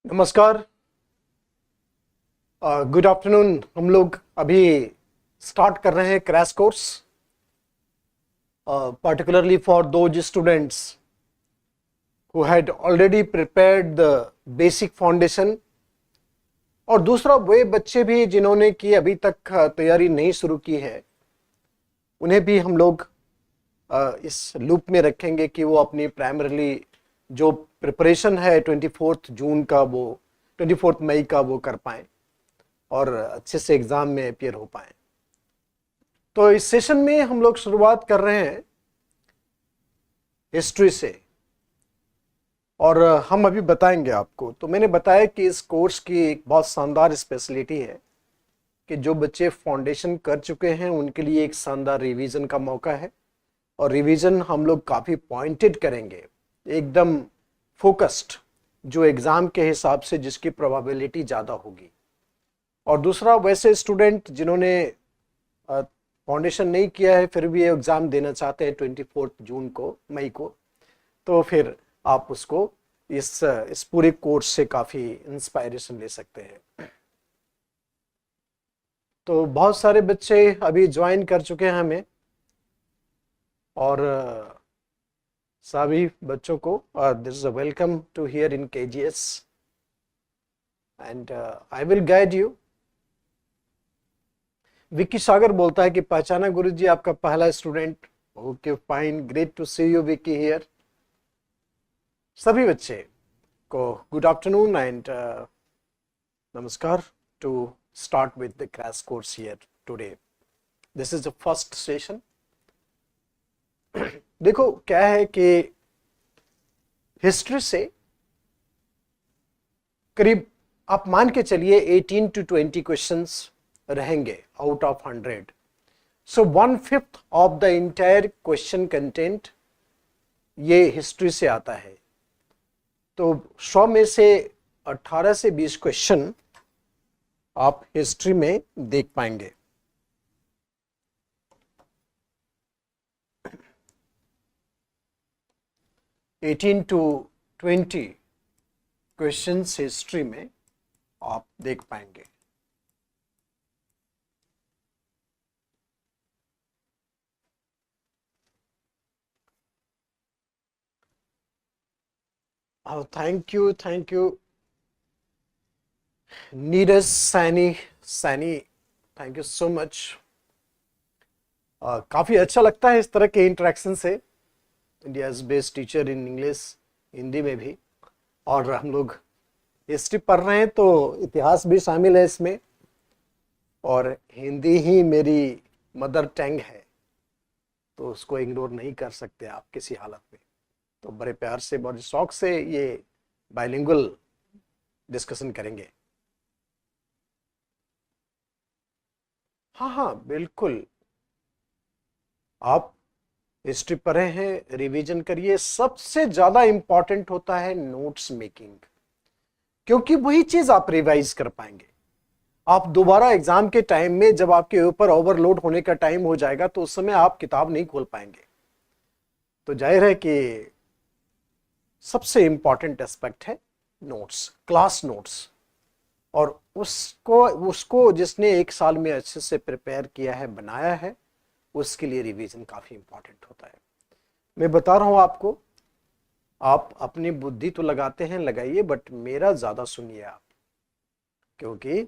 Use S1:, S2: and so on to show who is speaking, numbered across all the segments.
S1: नमस्कार। Good afternoon. हम लोग अभी स्टार्ट कर रहे हैं crash course, particularly for those students who had already prepared the basic foundation, और दूसरा वे बच्चे भी जिन्होंने कि अभी तक तैयारी नहीं शुरू की है, उन्हें भी हम लोग इस लूप में रखेंगे कि वो अपनी प्राइमरीली जो प्रिपरेशन है 24 जून का, वो 24 मई का वो कर पाएँ और अच्छे से एग्ज़ाम में अपियर हो पाएँ। तो इस सेशन में हम लोग शुरुआत कर रहे हैं हिस्ट्री से, और हम अभी बताएंगे आपको। तो मैंने बताया कि इस कोर्स की एक बहुत शानदार स्पेशलिटी है कि जो बच्चे फाउंडेशन कर चुके हैं उनके लिए एक शानदार रिवीजन का मौका है, और रिवीजन हम लोग काफ़ी पॉइंटेड करेंगे, एकदम फोकस्ड, जो एग्ज़ाम के हिसाब से जिसकी प्रोबेबिलिटी ज़्यादा होगी। और दूसरा, वैसे स्टूडेंट जिन्होंने फाउंडेशन नहीं किया है फिर भी एग्ज़ाम देना चाहते हैं 24 जून को, मई को, तो फिर आप उसको इस पूरे कोर्स से काफ़ी इंस्पायरेशन ले सकते हैं। तो बहुत सारे बच्चे अभी ज्वाइन कर चुके हैं हमें, और सभी बच्चों को this is a welcome to here in KGS, and I will guide you. Vicky Sagar बोलता है कि पहचाना गुरुजी आपका पहला student. Okay, fine, great to see you Vicky here. सभी बच्चे को गुड आफ्टरनून एंड नमस्कार to start with the crash course here today. This is the first session. देखो क्या है कि हिस्ट्री से करीब आप मान के चलिए 18 to 20 क्वेश्चंस रहेंगे out of 100। So 1/5 of the entire question content ये हिस्ट्री से आता है। तो 100 में से 18 से 20 क्वेश्चन आप हिस्ट्री में देख पाएंगे। एटीन टू 20 क्वेश्चंस हिस्ट्री में आप देख पाएंगे। Thank you Neeraj Saini, thank you so much. काफ़ी अच्छा लगता है इस तरह के इंटरेक्शन से। India's best teacher in English, Hindi में भी, और हम लोग हिस्ट्री पढ़ रहे हैं तो इतिहास भी शामिल है इसमें, और हिंदी ही मेरी मदर टंग है तो उसको इग्नोर नहीं कर सकते आप किसी हालत में। तो बड़े प्यार से, बड़े शौक से ये बाइलिंगुअल डिस्कशन करेंगे। हाँ, बिल्कुल, आप हिस्ट्री पढ़े हैं, रिवीजन करिए। सबसे ज़्यादा इंपॉर्टेंट होता है नोट्स मेकिंग, क्योंकि वही चीज़ आप रिवाइज कर पाएंगे। आप दोबारा एग्जाम के टाइम में जब आपके ऊपर ओवरलोड होने का टाइम हो जाएगा तो उस समय आप किताब नहीं खोल पाएंगे। तो जाहिर है कि सबसे इंपॉर्टेंट एस्पेक्ट है नोट्स, क्लास नोट्स, और उसको जिसने एक साल में अच्छे से प्रिपेयर किया है, बनाया है, उसके लिए रिवीजन काफ़ी इंपॉर्टेंट होता है। मैं बता रहा हूँ आपको, आप अपनी बुद्धि तो लगाते हैं, लगाइए, बट मेरा ज़्यादा सुनिए आप, क्योंकि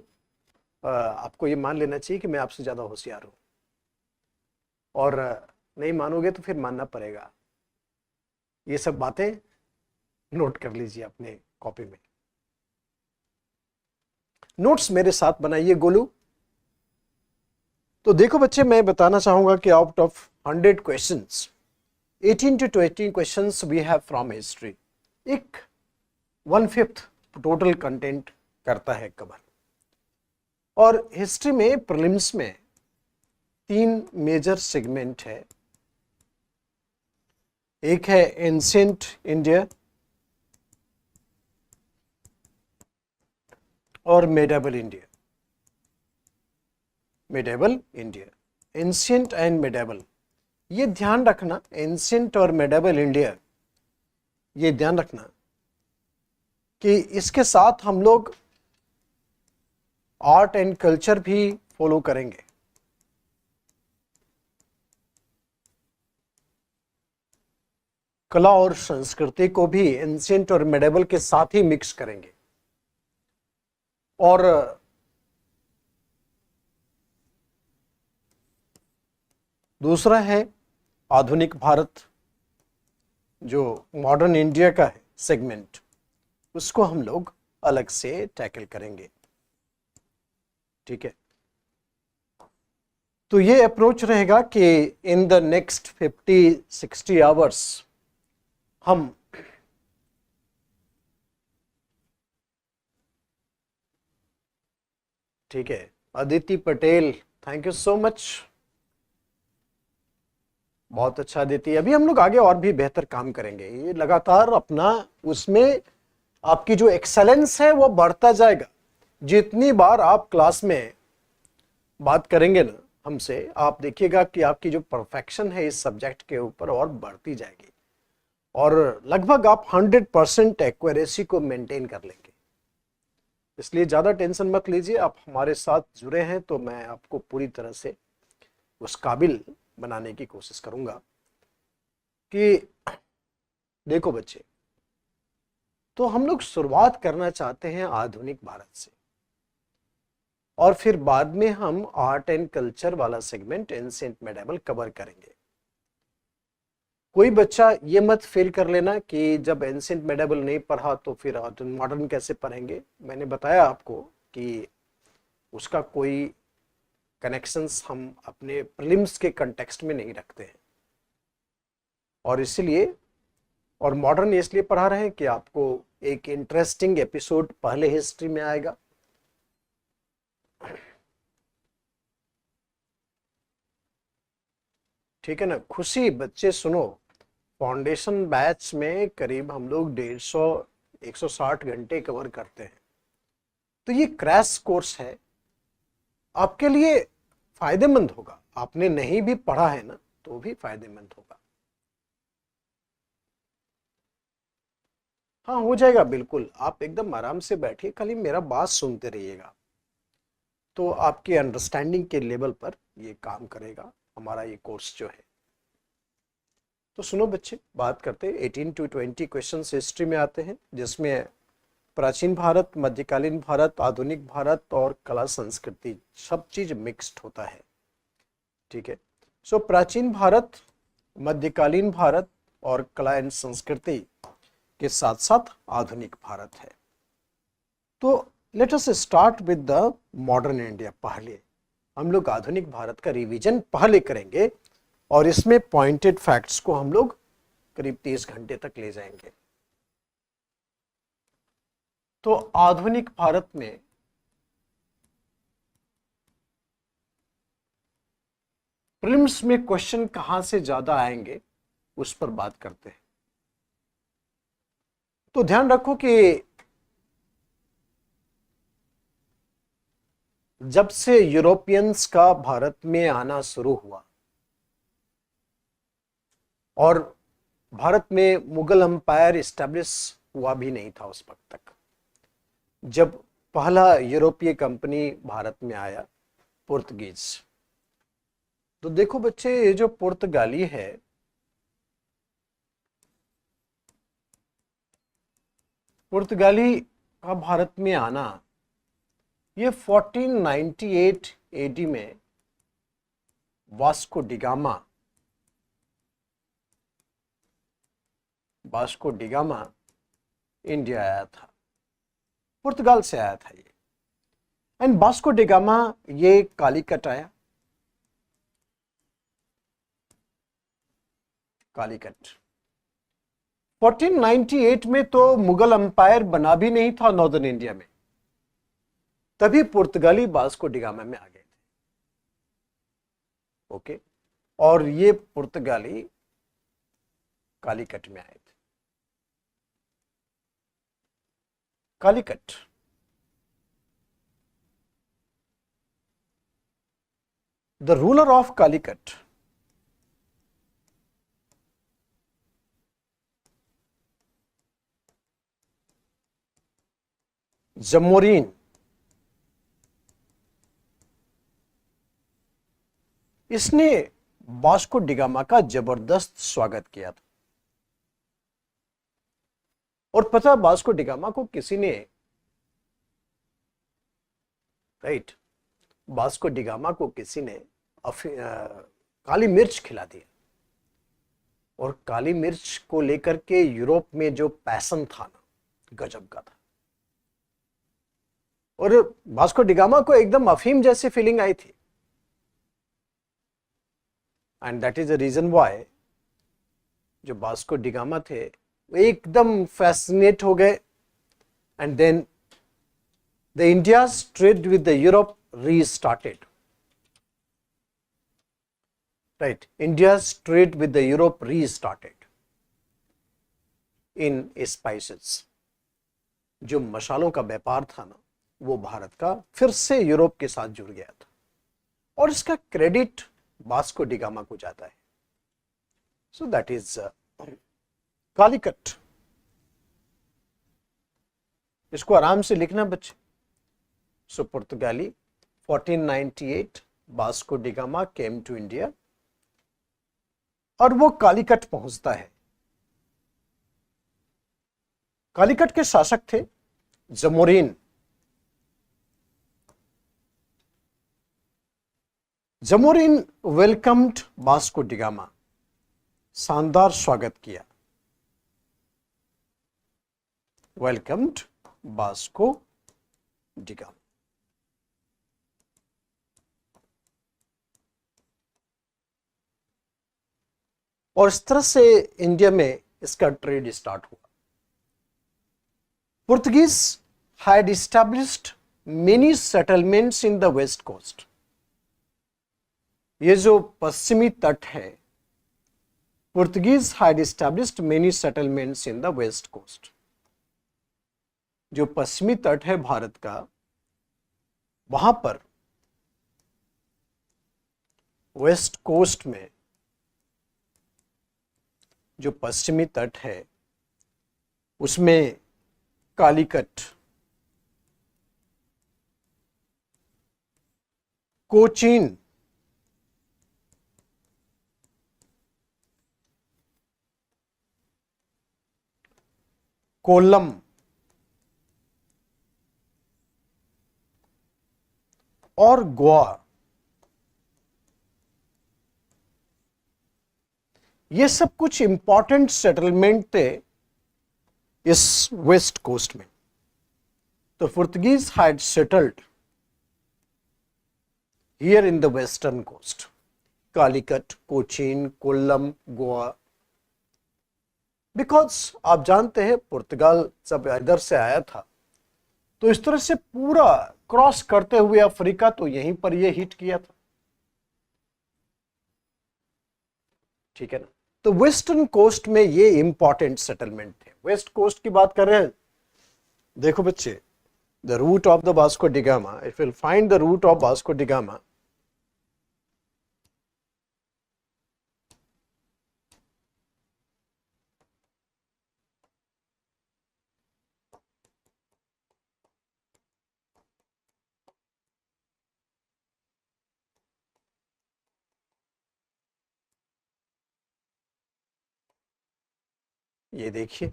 S1: आपको ये मान लेना चाहिए कि मैं आपसे ज़्यादा होशियार हूँ, और नहीं मानोगे तो फिर मानना पड़ेगा। ये सब बातें नोट कर लीजिए अपने कॉपी में। नोट्स मेरे साथ बनाइए गोलू। तो देखो बच्चे, मैं बताना चाहूंगा कि out of 100 questions 18 to 20 questions we have from history. एक 1/5 टोटल कंटेंट करता है कवर। और हिस्ट्री में प्रीलिम्स में 3 मेजर सेगमेंट है। एक है एंशिएंट इंडिया और medieval India. Ancient and medieval, ये ध्यान रखना, एंशिएंट और मेडिवल इंडिया, ये ध्यान रखना कि इसके साथ हम लोग आर्ट एंड कल्चर भी फॉलो करेंगे। कला और संस्कृति को भी एंशिएंट और मेडिवल के साथ ही मिक्स करेंगे। और दूसरा है आधुनिक भारत, जो मॉडर्न इंडिया का है सेगमेंट, उसको हम लोग अलग से टैकल करेंगे। ठीक है, तो ये अप्रोच रहेगा कि इन द नेक्स्ट 50-60 आवर्स हम ठीक है। Aditi Patel, thank you so much, बहुत अच्छा अदिति। अभी हम लोग आगे और भी बेहतर काम करेंगे, ये लगातार अपना उसमें आपकी जो एक्सेलेंस है वो बढ़ता जाएगा। जितनी बार आप क्लास में बात करेंगे ना हमसे, आप देखिएगा कि आपकी जो परफेक्शन है इस सब्जेक्ट के ऊपर और बढ़ती जाएगी, और लगभग आप 100% एक्यूरेसी को मेंटेन कर लेंगे। इसलिए ज़्यादा टेंशन मत लीजिए, आप हमारे साथ जुड़े हैं तो मैं आपको पूरी तरह से उस काबिल बनाने की कोशिश करूंगा। कि देखो बच्चे, तो हम लोग शुरुआत करना चाहते हैं आधुनिक भारत से, और फिर बाद में हम आर्ट एंड कल्चर वाला सेगमेंट एंशिएंट मेडिवल कवर करेंगे। कोई बच्चा ये मत फील कर लेना कि जब एंशिएंट मेडिवल नहीं पढ़ा तो फिर मॉडर्न कैसे पढ़ेंगे। मैंने बताया आपको कि उसका कोई कनेक्शंस हम अपने प्रीलिम्स के कंटेक्स्ट में नहीं रखते हैं, और इसलिए और मॉडर्न इसलिए पढ़ा रहे हैं कि आपको एक इंटरेस्टिंग एपिसोड पहले हिस्ट्री में आएगा। ठीक है ना खुशी? बच्चे सुनो, फाउंडेशन बैच में करीब हम लोग 150-160 घंटे कवर करते हैं, तो ये क्रैश कोर्स है, आपके लिए फायदेमंद होगा। आपने नहीं भी पढ़ा है ना तो भी फायदेमंद होगा। हाँ हो जाएगा, बिल्कुल आप एकदम आराम से बैठिए, खाली मेरा बात सुनते रहिएगा, तो आपके अंडरस्टैंडिंग के लेवल पर ये काम करेगा हमारा ये कोर्स जो है। तो सुनो बच्चे, बात करते हैं 18 to 20 क्वेश्चन हिस्ट्री में आते हैं, जिसमें प्राचीन भारत, मध्यकालीन भारत, आधुनिक भारत और कला संस्कृति सब चीज मिक्स्ड होता है। ठीक है, सो प्राचीन भारत, मध्यकालीन भारत और कला एंड संस्कृति के साथ साथ आधुनिक भारत है। तो let us start with the modern India. पहले हम लोग आधुनिक भारत का रिवीजन पहले करेंगे, और इसमें पॉइंटेड फैक्ट्स को हम लोग करीब 30 घंटे तक ले जाएंगे। तो आधुनिक भारत में प्रीलिम्स में क्वेश्चन कहां से ज्यादा आएंगे उस पर बात करते हैं। तो ध्यान रखो कि जब से यूरोपियंस का भारत में आना शुरू हुआ, और भारत में मुगल एम्पायर इस्टेब्लिश हुआ भी नहीं था उस वक्त तक, जब पहला यूरोपीय कंपनी भारत में आया, पुर्तगीज। तो देखो बच्चे, ये जो पुर्तगाली है, पुर्तगाली का भारत में आना ये 1498 एडी में वास्को डिगामा इंडिया आया था, पुर्तगाल से आया था ये। एंड वास्को डिगामा ये कालीकट आया, कालीकट। 1498 में तो मुगल एम्पायर बना भी नहीं था नॉर्दर्न इंडिया में, तभी पुर्तगाली वास्को डिगामा में आ गए थे। ओके, और ये पुर्तगाली कालीकट में आए थे। Calicut the ruler of Calicut Zamorin, इसने वास्को डिगामा का जबरदस्त स्वागत किया था। और पता वास्को डिगामा को किसी ने, राइट, वास्को डिगामा को किसी ने काली मिर्च खिला दिया। और काली मिर्च को लेकर के यूरोप में जो पैशन था ना, गजब का था। और वास्को डिगामा को एकदम अफीम जैसी फीलिंग आई थी। And that is the reason why जो वास्को डिगामा थे वो एकदम फैसिनेट हो गए। And then the India's trade with the Europe restarted, right, India's trade with the Europe restarted in spices. जो मसालों का व्यापार था ना, वो भारत का फिर से यूरोप के साथ जुड़ गया था। और इसका क्रेडिट वास्को डिगामा को जाता है। So that is Calicut. इसको आराम से लिखना बच्चे। सो पुर्तगाली 1498 Vasco da Gama came to India, और वो कालीकट पहुंचता है। कालीकट के शासक थे Zamorin. Zamorin welcomed Vasco da Gama, शानदार स्वागत किया। Welcomed Vasco da Gama. और इस तरह से इंडिया में इसका ट्रेड स्टार्ट हुआ। Portuguese had established many settlements in the west coast. ये जो पश्चिमी तट है, Portuguese had established many settlements in the west coast. जो पश्चिमी तट है भारत का, वहां पर वेस्ट कोस्ट में जो पश्चिमी तट है, उसमें कालीकट, कोचीन, कोल्लम और गोवा, ये सब कुछ इंपॉर्टेंट सेटलमेंट थे इस वेस्ट कोस्ट में। तो Portuguese had settled here in the western coast, Calicut, Cochin, Kollam, Goa. Because आप जानते हैं पुर्तगाल जब इधर से आया था तो इस तरह से पूरा क्रॉस करते हुए अफ्रीका तो यहीं पर ये हिट किया था, ठीक है ना। तो वेस्टर्न कोस्ट में ये इंपॉर्टेंट सेटलमेंट थे। वेस्ट कोस्ट की बात कर रहे हैं, देखो बच्चे, the route of the Vasco da Gama, if will find the route of Vasco da Gama, ये देखिए,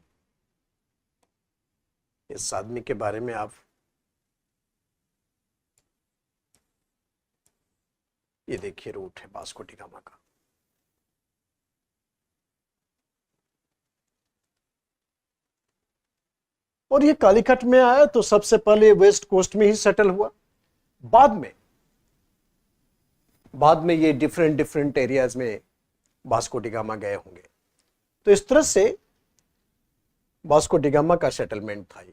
S1: इस आदमी के बारे में आप ये देखिए, रूट है वास्को डिगामा का। और ये कालीकट में आया तो सबसे पहले वेस्ट कोस्ट में ही सेटल हुआ। बाद में ये डिफरेंट डिफरेंट एरियाज में वास्को डिगामा गए होंगे। तो इस तरह से वास्को डिगामा का सेटलमेंट था।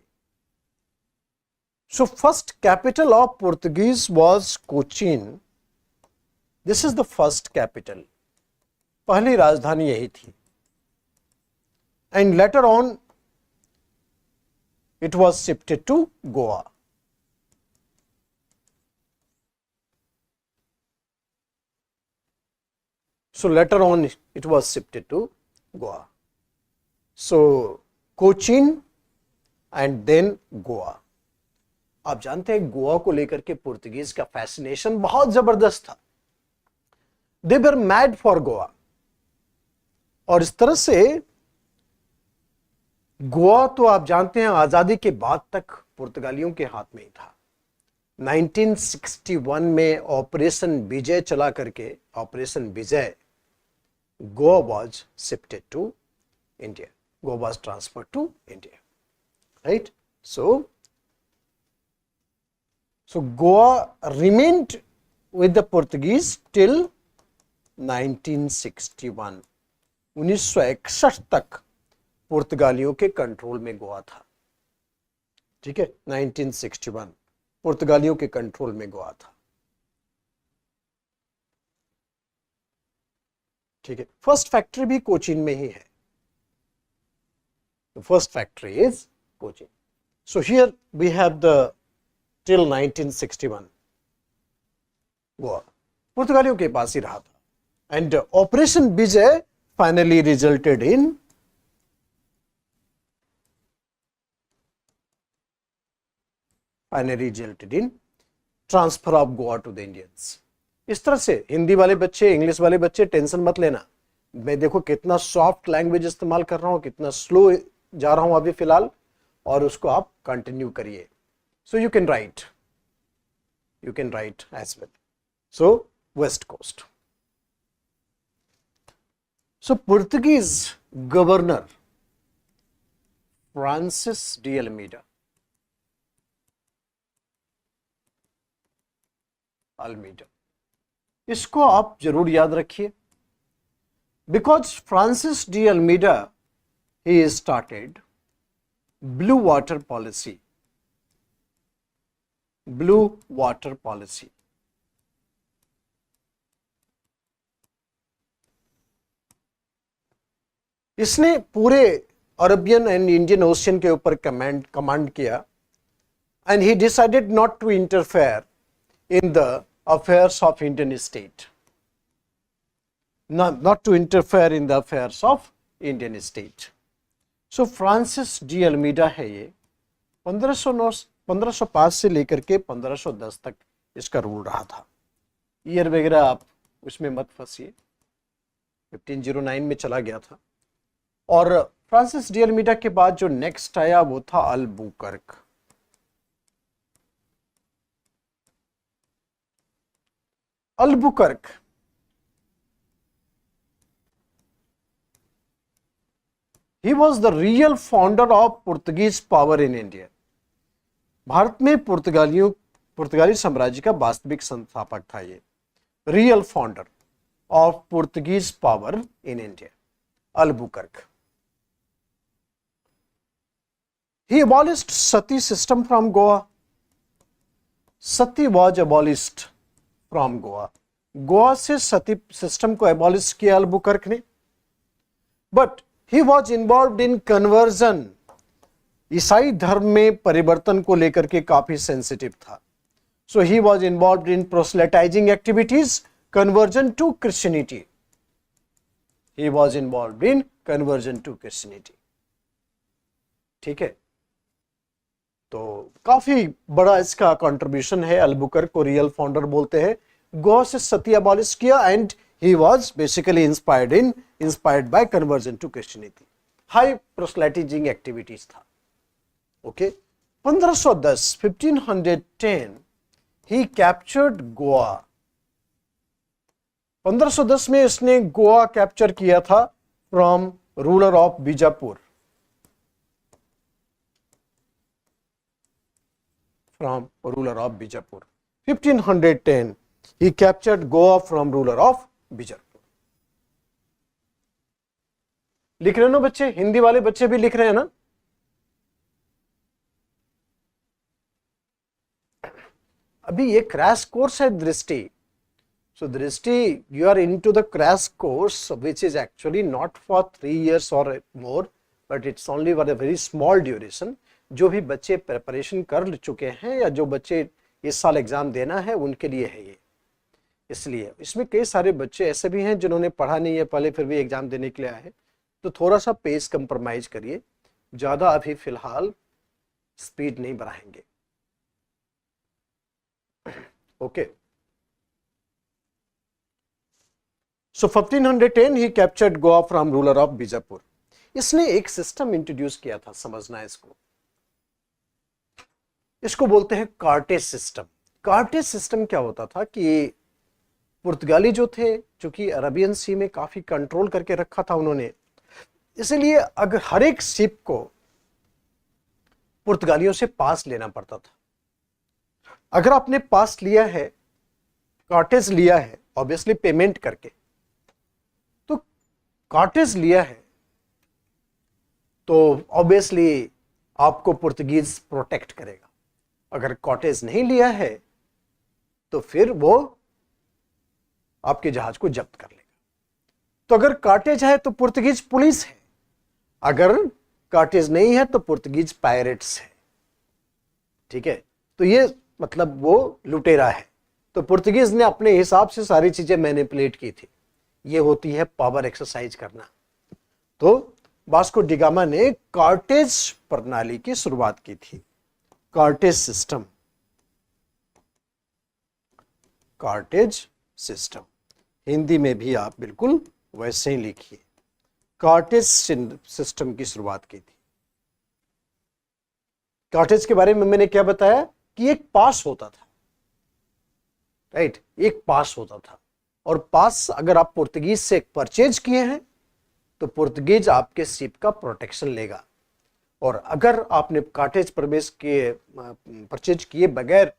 S1: So first capital of Portuguese was Cochin. This is the first capital, पहली राजधानी यही थी। And later on it was shifted to Goa. So later on it was shifted to Goa. So Cochin and then Goa. आप जानते हैं गोवा को लेकर के पुर्तगीज का फैसिनेशन बहुत जबरदस्त था। दे वर मैड फॉर गोवा। और इस तरह से गोवा तो आप जानते हैं आजादी के बाद तक पुर्तगालियों के हाथ में ही था। 1961 में ऑपरेशन विजय चला करके, operation Vijay, Goa was shifted to India, Goa was transferred to India, right. So Goa remained with the Portuguese till 1961. 1961 तक पुर्तगालियों के कंट्रोल में गोवा था। ठीक है, 1961 पुर्तगालियों के कंट्रोल में गोवा था। ठीक है, फर्स्ट फैक्ट्री भी कोचीन में ही है। First factory is Cochin. So here we have the till 1961 Goa पुर्तगालियों के पास ही रहा था। And operation Vijay finally resulted in transfer of Goa to the Indians. इस तरह से हिंदी वाले बच्चे, इंग्लिश वाले बच्चे टेंशन मत लेना। मैं देखो कितना सॉफ्ट लैंग्वेज इस्तेमाल कर रहा हूं, कितना स्लो जा रहा हूं अभी फिलहाल, और उसको आप कंटिन्यू करिए। So you can write as well. So West Coast. So Portuguese governor Francis de Almeida, इसको आप जरूर याद रखिए, because Francis de Almeida he started blue water policy. Blue water policy. इसने पूरे अरबियन एंड इंडियन ओशियन के ऊपर command किया। And he decided not to interfere in the affairs of Indian state, not to interfere in the affairs of Indian state. So Francis de Almeida है ये। 1505 से लेकर के 1510 तक इसका रूल रहा था। ईयर वगैरह आप उसमें मत फंसिए, 1509 में चला गया था। और फ्रांसिस डी अल्मीडा के बाद जो नेक्स्ट आया वो था Albuquerque. Albuquerque he was the real founder of Portuguese power in India. Bharat में पुर्तगाली साम्राज्य का वास्तविक संस्थापक था ये। Real founder of Portuguese power in India, Albuquerque. He abolished sati system from Goa. Sati was abolished from Goa. Goa से सती सिस्टम को एबॉलिश किया अल्बुकर्क ने। But he was involve in conversion. ईसाई धर्म में परिवर्तन को लेकर के काफी सेंसिटिव था। So he was involve in proselytising activities, conversion to Christianity. He was involve in conversion to Christianity. ठीक है, तो काफी बड़ा इसका कंट्रीब्यूशन है। अल्बुकर्क को रियल फाउंडर बोलते हैं। गोवा से सती अबॉलिश किया and he was basically inspired by conversion to Christianity. High proselytizing activities था। Okay, 1510 he captured Goa. 1510 में इसने गोवा कैप्चर किया था from ruler of Bijapur. From ruler of Bijapur. 1510 he captured Goa from ruler of Bijapur. लिख रहे हो ना बच्चे? हिंदी वाले बच्चे भी लिख रहे हैं ना? अभी ये क्रैश कोर्स है दृष्टि। So Drishti, you are into the crash course which is actually not for 3 years और more, but it's only for a very small duration. जो भी बच्चे प्रिपरेशन कर चुके हैं या जो बच्चे इस साल एग्जाम देना है उनके लिए है ये। इसलिए इसमें कई सारे बच्चे ऐसे भी हैं जिन्होंने पढ़ा नहीं है पहले, फिर भी एग्जाम देने के लिए आए हैं। तो थोड़ा सा पेस कंप्रोमाइज करिए, ज़्यादा अभी फिलहाल स्पीड नहीं बढ़ाएंगे। Okay, so 1510 he captured Goa from ruler of Bijapur. इसने एक सिस्टम इंट्रोड्यूस किया था, समझना है इसको। इसको बोलते हैं कार्टेज सिस्टम। कार्टेज सिस्टम क्या होता था कि पुर्तगाली जो थे, जो कि अरबियन सी में काफी कंट्रोल करके रखा था उन्होंने, इसलिए अगर हर एक शिप को पुर्तगालियों से पास लेना पड़ता था। अगर आपने पास लिया है, कार्टेज लिया है, ऑब्वियसली पेमेंट करके, तो कार्टेज लिया है तो ऑब्वियसली आपको पुर्तगीज प्रोटेक्ट करेगा। अगर कॉटेज नहीं लिया है तो फिर वो आपके जहाज को जब्त कर लेगा। तो अगर कार्टेज है तो पुर्तगीज पुलिस है, अगर कार्टेज नहीं है तो पुर्तगीज पायरेट्स है। ठीक है, तो ये मतलब वो लुटेरा है। तो पुर्तगीज ने अपने हिसाब से सारी चीजें मैनिपुलेट की थी। ये होती है पावर एक्सरसाइज करना। तो वास्को डी गामा ने कार्टेज प्रणाली की शुरुआत की थी, कार्टेज सिस्टम। कार्टेज सिस्टम हिंदी में भी आप बिल्कुल वैसे ही लिखिए, कार्टेज सिस्टम की शुरुआत की थी। कार्टेज के बारे में मैंने क्या बताया कि एक पास होता था, राइट, एक पास होता था। और पास अगर आप पुर्तगीज से परचेज किए हैं तो पुर्तगीज आपके शिप का प्रोटेक्शन लेगा। और अगर आपने कार्टेज प्रवेश किए, परचेज किए बगैर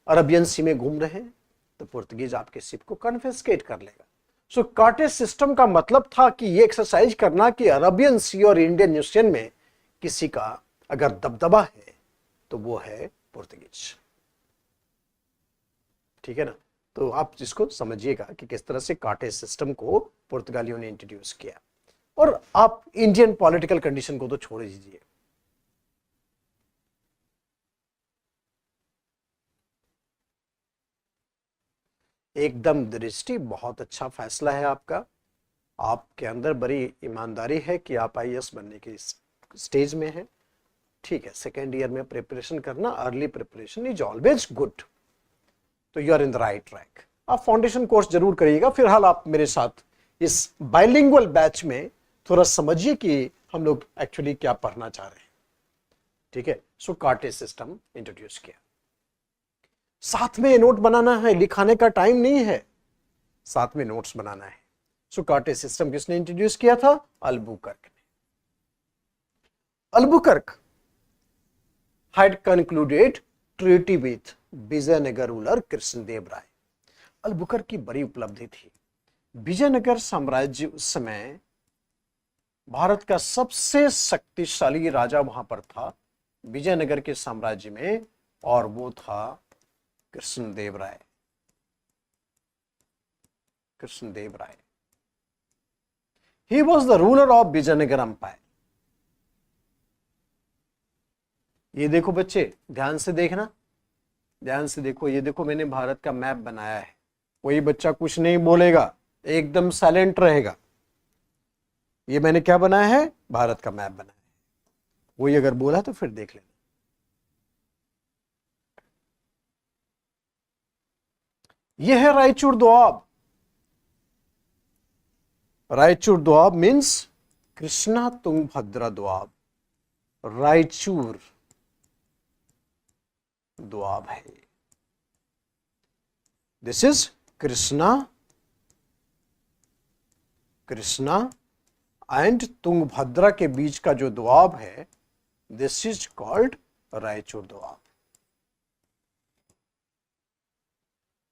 S1: अरबियन सी में घूम रहे हैं तो पुर्तगीज आपके शिप को कन्फिस्केट कर लेगा। सो कार्टेज सिस्टम का मतलब था कि ये एक्सरसाइज करना कि अरबियन सी और इंडियन ओशियन में किसी का अगर दबदबा है तो वो है पुर्तगीज। ठीक है ना, तो आप जिसको समझिएगा कि किस तरह से कार्टेज सिस्टम को पुर्तगालियों ने इंट्रोड्यूस किया। और आप इंडियन पॉलिटिकल कंडीशन को तो छोड़ दीजिए, एकदम दृष्टि, बहुत अच्छा फैसला है आपका। आपके अंदर बड़ी ईमानदारी है कि आप आईएएस बनने की स्टेज में हैं। ठीक है, सेकेंड ईयर में प्रिपरेशन करना, early preparation is always good. तो you are in the right track. आप फाउंडेशन कोर्स जरूर करिएगा। फिलहाल आप मेरे साथ इस बाइलिंगुअल बैच में थोड़ा समझिए कि हम लोग एक्चुअली क्या पढ़ना चाह रहे हैं। ठीक है, सो कार्टेज सिस्टम इंट्रोड्यूस किया। साथ में नोट बनाना है, लिखाने का टाइम नहीं है, साथ में नोट्स बनाना है। सो कार्टेज सिस्टम किसने इंट्रोड्यूस किया था? अल्बुकर्क ने। Albuquerque had concluded treaty with Vijayanagar ruler Krishnadeva Raya. Albuquerque की बड़ी उपलब्धि थी। विजयनगर साम्राज्य उस समय भारत का सबसे शक्तिशाली राजा वहां पर था, विजयनगर के साम्राज्य में, और वो था Krishnadeva Raya. Krishnadeva Raya, he was the ruler of Vijayanagara empire. ये देखो बच्चे, ध्यान से देखना, ध्यान से देखो। ये देखो, मैंने भारत का मैप बनाया है। कोई बच्चा कुछ नहीं बोलेगा, एकदम साइलेंट रहेगा। ये मैंने क्या बनाया है? भारत का मैप बनाया है। कोई अगर बोला तो फिर देख लेना। ये है रायचूर दोआब। रायचूर दोआब मीन्स कृष्णा तुंगभद्रा दोआब। रायचूर दोआब है। This is Krishna and Tungabhadra के बीच का जो दोआब है, this is called Raichur Doab.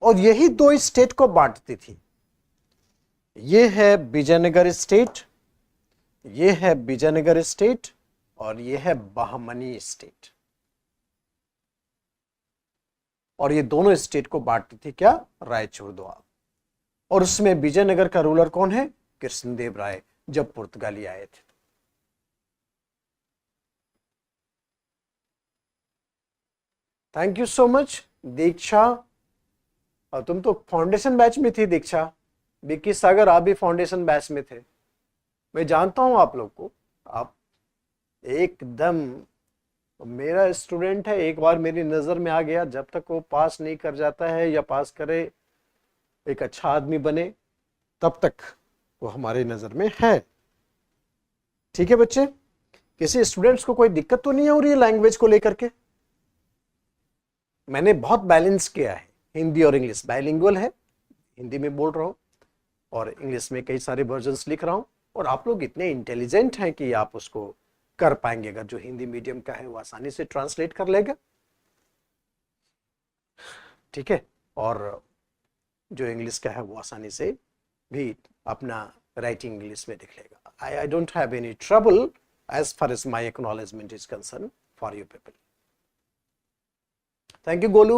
S1: और यही दो स्टेट को बांटती थी। ये है विजयनगर स्टेट, ये है विजयनगर स्टेट, और ये है बहमनी स्टेट। और ये दोनों स्टेट को बांटती थी क्या? रायचूर दोआब। और उसमें विजयनगर का रूलर कौन है? कृष्णदेव राय, जब पुर्तगाली आए थे। थैंक यू सो मच दीक्षा। और तुम तो फाउंडेशन बैच में थी दीक्षा। विक्की सागर, आप भी फाउंडेशन बैच में थे। मैं जानता हूं आप लोग को, आप एकदम मेरा स्टूडेंट है, एक बार मेरी नजर में आ गया, जब तक वो पास नहीं कर जाता है या पास करे, एक अच्छा आदमी बने, तब तक वो हमारी नजर में है। ठीक है बच्चे, किसी स्टूडेंट्स को कोई दिक्कत तो नहीं हो रही है लैंग्वेज को लेकर के? मैंने बहुत बैलेंस किया है, हिंदी और इंग्लिश बाइलिंगुअल है, हिंदी में बोल रहा हूं और इंग्लिश में कई सारे वर्जन्स लिख रहा हूं, और आप लोग इतने इंटेलिजेंट हैं कि आप उसको कर पाएंगे। अगर जो हिंदी मीडियम का है वो आसानी से ट्रांसलेट कर लेगा, ठीक है, और जो इंग्लिश का है वो आसानी से भी अपना राइटिंग इंग्लिश में लिख लेगा। I don't have any trouble as far as my acknowledgement is concerned for you people. Thank you Golu,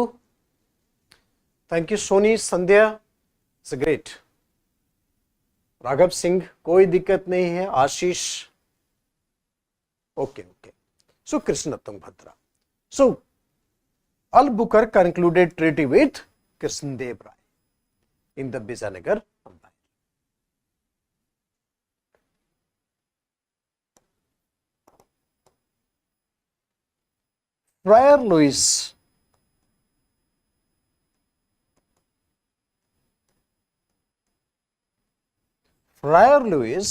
S1: thank you Sony, Sandhya, it's great. Raghav Singh कोई दिक्कत नहीं है, आशीष okay okay. So Krishna Tungabhadra, so Albuquerque concluded treaty with Krishnadev Rai in the Vijayanagar Empire. Friar Louis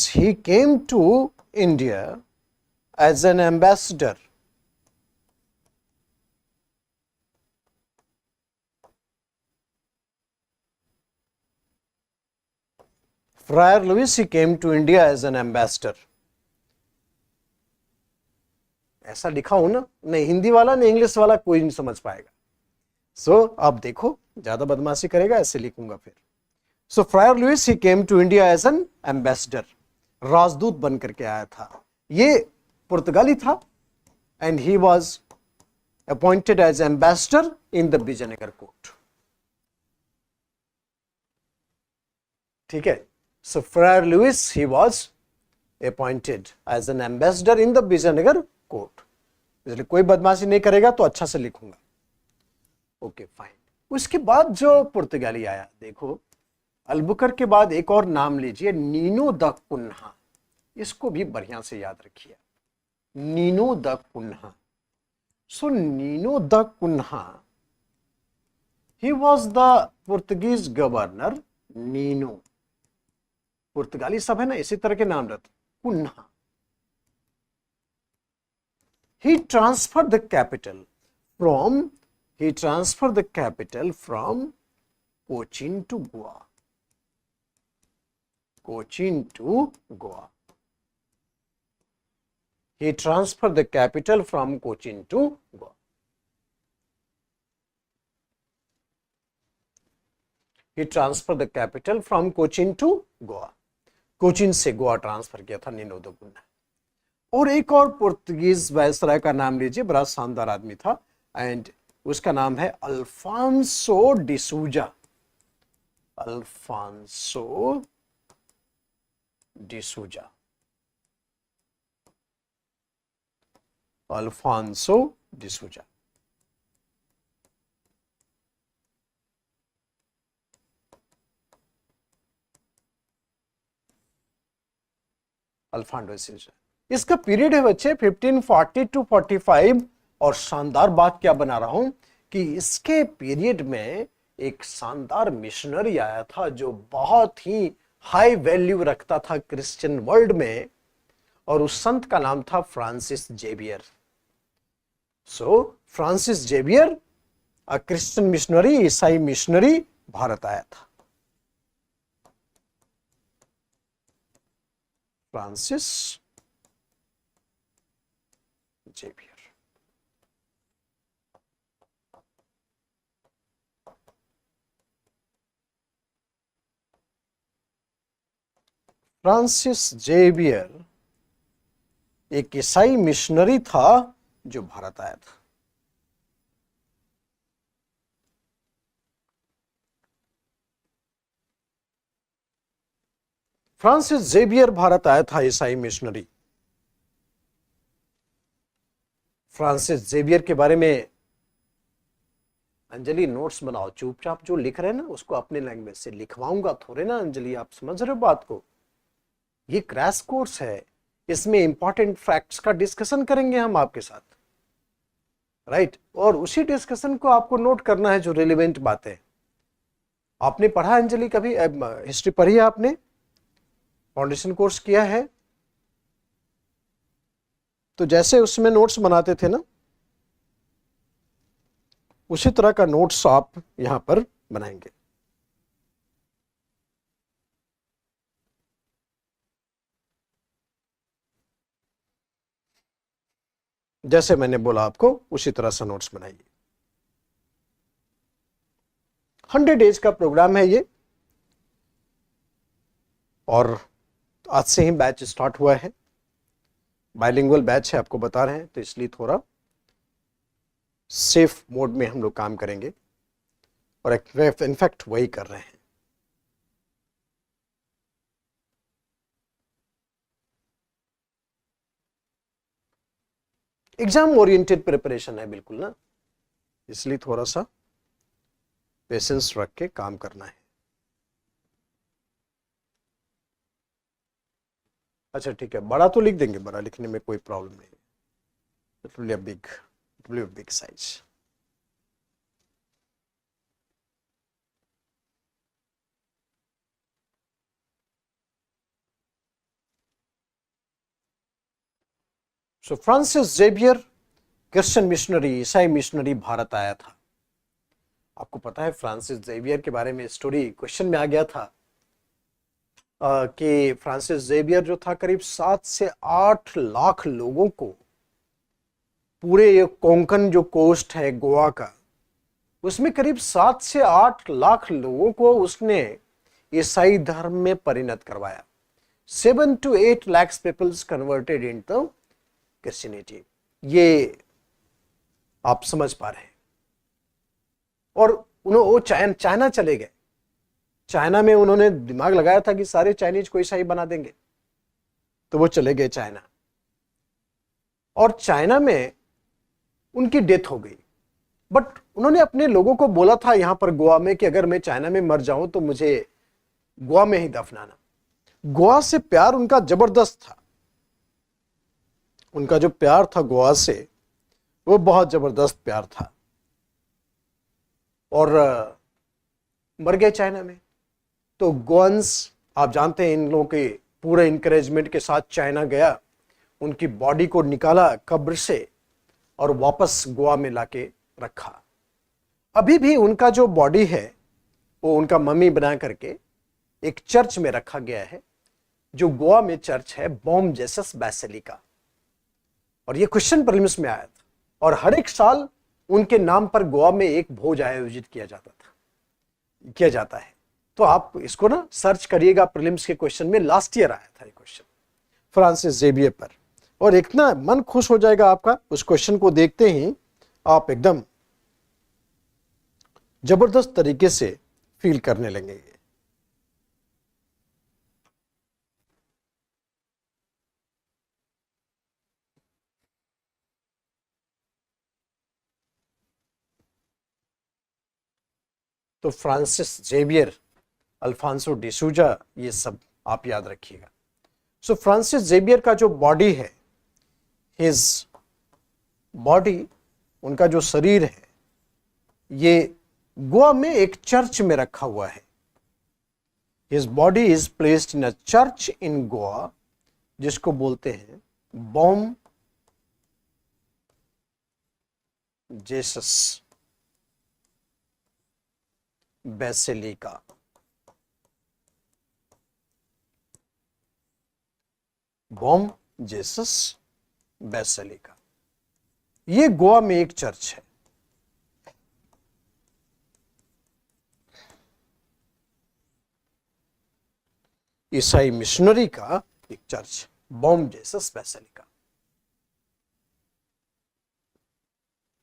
S1: he came to India as an ambassador. Friar Louis he came to India as an ambassador. ऐसा लिखा हूं ना, नहीं हिंदी वाला नहीं English वाला कोई नहीं समझ पाएगा। सो आप देखो, ज्यादा बदमाशी करेगा ऐसे लिखूंगा फिर। So friar Luis he came to India as an ambassador, राजदूत बन करके आया था। ये पुर्तगाली था and he was appointed as ambassador in the Vijayanagara court. ठीक है, so friar Luis he was appointed as an ambassador in the Vijayanagara court. इसलिए कोई बदमाशी नहीं करेगा तो अच्छा से लिखूंगा। Okay fine. उसके बाद जो पुर्तगाली आया, देखो अल्बुकर्क के बाद एक और नाम लीजिए, नीनो द कुन्हा। इसको भी बढ़िया से याद रखिए, Nuno da Cunha. So Nuno da Cunha, he was the Portuguese governor. Nuno पुर्तगाली सब है ना, इसी तरह के नाम रहते, Cunha. He transferred the capital from Cochin to Goa. Cochin to Goa. He transferred the capital from Cochin to Goa. He transferred the capital from Cochin to Goa. Cochin से गोवा ट्रांसफर किया था नीनो द कुन्हा। और एक और पुर्तगीज वायसराय का नाम लीजिए, बड़ा शानदार आदमी था, एंड उसका नाम है Alfonso de Souza. Alfonso de Souza, Alfonso de Souza. Alfonso de Souza, इसका पीरियड है बच्चे 1540 टू 45। और शानदार बात क्या बना रहा हूं कि इसके पीरियड में एक शानदार मिशनरी आया था जो बहुत ही हाई वैल्यू रखता था क्रिश्चियन वर्ल्ड में, और उस संत का नाम था Francis Xavier. So Francis Xavier, a Christian missionary, ईसाई मिशनरी, भारत आया था। Francis Xavier. फ्रांसिस जेवियर एक ईसाई मिशनरी था जो भारत आया था। फ्रांसिस जेवियर भारत आया था, ईसाई मिशनरी। फ्रांसिस जेवियर के बारे में अंजलि नोट्स बनाओ, चुपचाप जो लिख रहे हैं ना उसको अपने लैंग्वेज से लिखवाऊंगा थोड़े ना अंजलि, आप समझ रहे हो बात को। ये क्रैश कोर्स है, इसमें इंपॉर्टेंट फैक्ट्स का डिस्कशन करेंगे हम आपके साथ। राइट। और उसी डिस्कशन को आपको नोट करना है जो रिलेवेंट बातें। आपने पढ़ा अंजलि कभी हिस्ट्री पढ़ी है आपने, फाउंडेशन कोर्स किया है, तो जैसे उसमें नोट्स बनाते थे ना, उसी तरह का नोट्स आप यहां पर बनाएंगे। जैसे मैंने बोला आपको उसी तरह से नोट्स बनाइए। 100 डेज का प्रोग्राम है ये, और आज से ही बैच स्टार्ट हुआ है। बाइलिंगुअल बैच है, आपको बता रहे हैं, तो इसलिए थोड़ा सेफ मोड में हम लोग काम करेंगे, और इनफैक्ट वही कर रहे हैं। एग्जाम ओरिएंटेड प्रिपरेशन है बिल्कुल ना, इसलिए थोड़ा सा पेशेंस रख के काम करना है। अच्छा ठीक है, बड़ा तो लिख देंगे, बड़ा लिखने में कोई प्रॉब्लम नहीं। It will be a big size. So Francis Xavier Christian missionary, ईसाई मिशनरी भारत आया था। आपको पता है फ्रांसिस जेवियर के बारे में स्टोरी क्वेश्चन में आ गया था कि फ्रांसिस जेवियर जो था करीब 7 से 8 लाख लोगों को, पूरे ये कोंकण जो कोस्ट है गोवा का, उसमें करीब 7 से 8 लाख लोगों को उसने ईसाई धर्म में परिणत करवाया। 7 to 8 lakhs peoples converted into Christianity. ये आप समझ पा रहे हैं। और वो चाइना चले गए। चाइना में उन्होंने दिमाग लगाया था कि सारे चाइनीज को ईसाई बना देंगे, तो वो चले गए चाइना, और चाइना में उनकी डेथ हो गई। बट उन्होंने अपने लोगों को बोला था यहां पर गोवा में कि अगर मैं चाइना में मर जाऊं तो मुझे गोवा में ही दफनाना। गोवा से प्यार उनका जबरदस्त था। उनका जो प्यार था गोवा से, वो बहुत जबरदस्त प्यार था, और मर गए चाइना में। तो गोवंस, आप जानते हैं, इन लोगों के पूरे इंकरेजमेंट के साथ चाइना गया, उनकी बॉडी को निकाला कब्र से और वापस गोवा में लाके रखा। अभी भी उनका जो बॉडी है वो उनका मम्मी बना करके एक चर्च में रखा गया है, जो गोवा में चर्च है, बॉम जेसस बेसिलिका। और ये क्वेश्चन प्रीलिम्स में आया था, और हर एक साल उनके नाम पर गोवा में एक भोज आयोजित किया जाता है। तो आप इसको ना सर्च करिएगा, प्रीलिम्स के क्वेश्चन में लास्ट ईयर आया था ये क्वेश्चन फ्रांसिस जेवियर पर, और इतना मन खुश हो जाएगा आपका उस क्वेश्चन को देखते ही, आप एकदम जबरदस्त तरीके से फील करने लगेंगे। तो फ्रांसिस जेवियर, अल्फांसो डिसूजा, ये सब आप याद रखिएगा। सो फ्रांसिस जेवियर का जो बॉडी है, हिज बॉडी, उनका जो शरीर है, ये गोवा में एक चर्च में रखा हुआ है। His body is placed in a church in Goa, जिसको बोलते हैं Bom Jesus basilica. Bom Jesus basilica, ये गोवा में एक चर्च है। ईसाई मिशनरी का एक चर्च, बॉम जेसस बेसिलिका।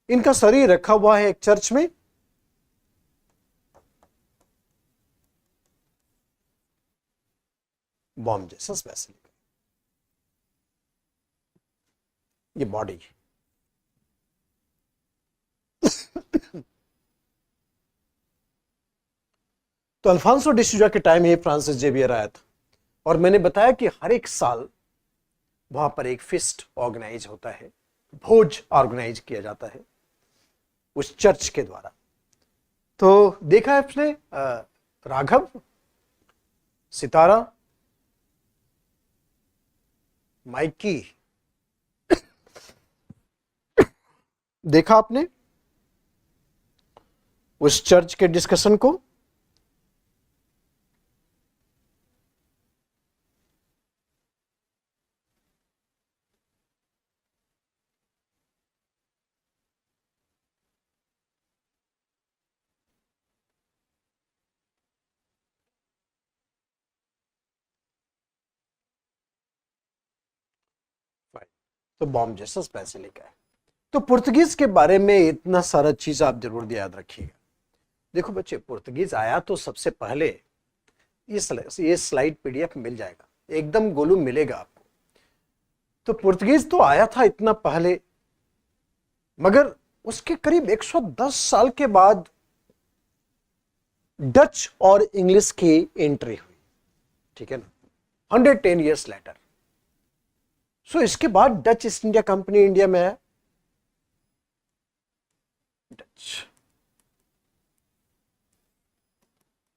S1: इनका शरीर रखा हुआ है एक चर्च में, बॉम जेसस बेसिलिका। ये बॉडी तो अल्फांसो डिसूजा के टाइम ये फ्रांसिस जेवियर आया था, और मैंने बताया कि हर एक साल वहां पर एक फिस्ट ऑर्गेनाइज होता है, भोज ऑर्गेनाइज किया जाता है, उस चर्च के द्वारा। तो देखा है आपने राघव, सितारा, माइकी, देखा आपने उस चर्च के डिस्कशन को। तो बॉम जेसस बेसिलिका है। तो पुर्तगीज के बारे में इतना सारा चीज आप जरूर याद रखिएगा। देखो बच्चे, पुर्तगीज आया तो सबसे पहले ये स्लाइड पीडीएफ मिल जाएगा, एकदम गोलू मिलेगा आपको। तो पुर्तगीज तो आया था इतना पहले, मगर उसके करीब 110 साल के बाद डच और इंग्लिश की एंट्री हुई, ठीक है ना, 110 years लेटर। सो इसके बाद Dutch east India company India में है।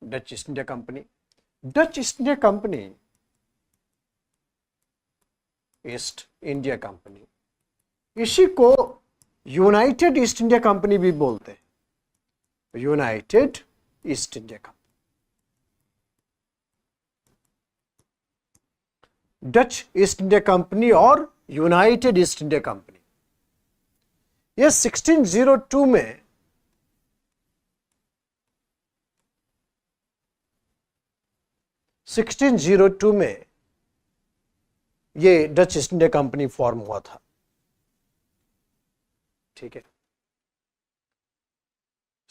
S1: Dutch east India company, Dutch east India company, east India company, इसी को यूनाइटेड ईस्ट इंडिया कंपनी भी बोलते हैं। United east India company, Dutch east India company और यूनाइटेड ईस्ट इंडिया कंपनी, ये 1602 में ये Dutch east India company form हुआ था, ठीक है।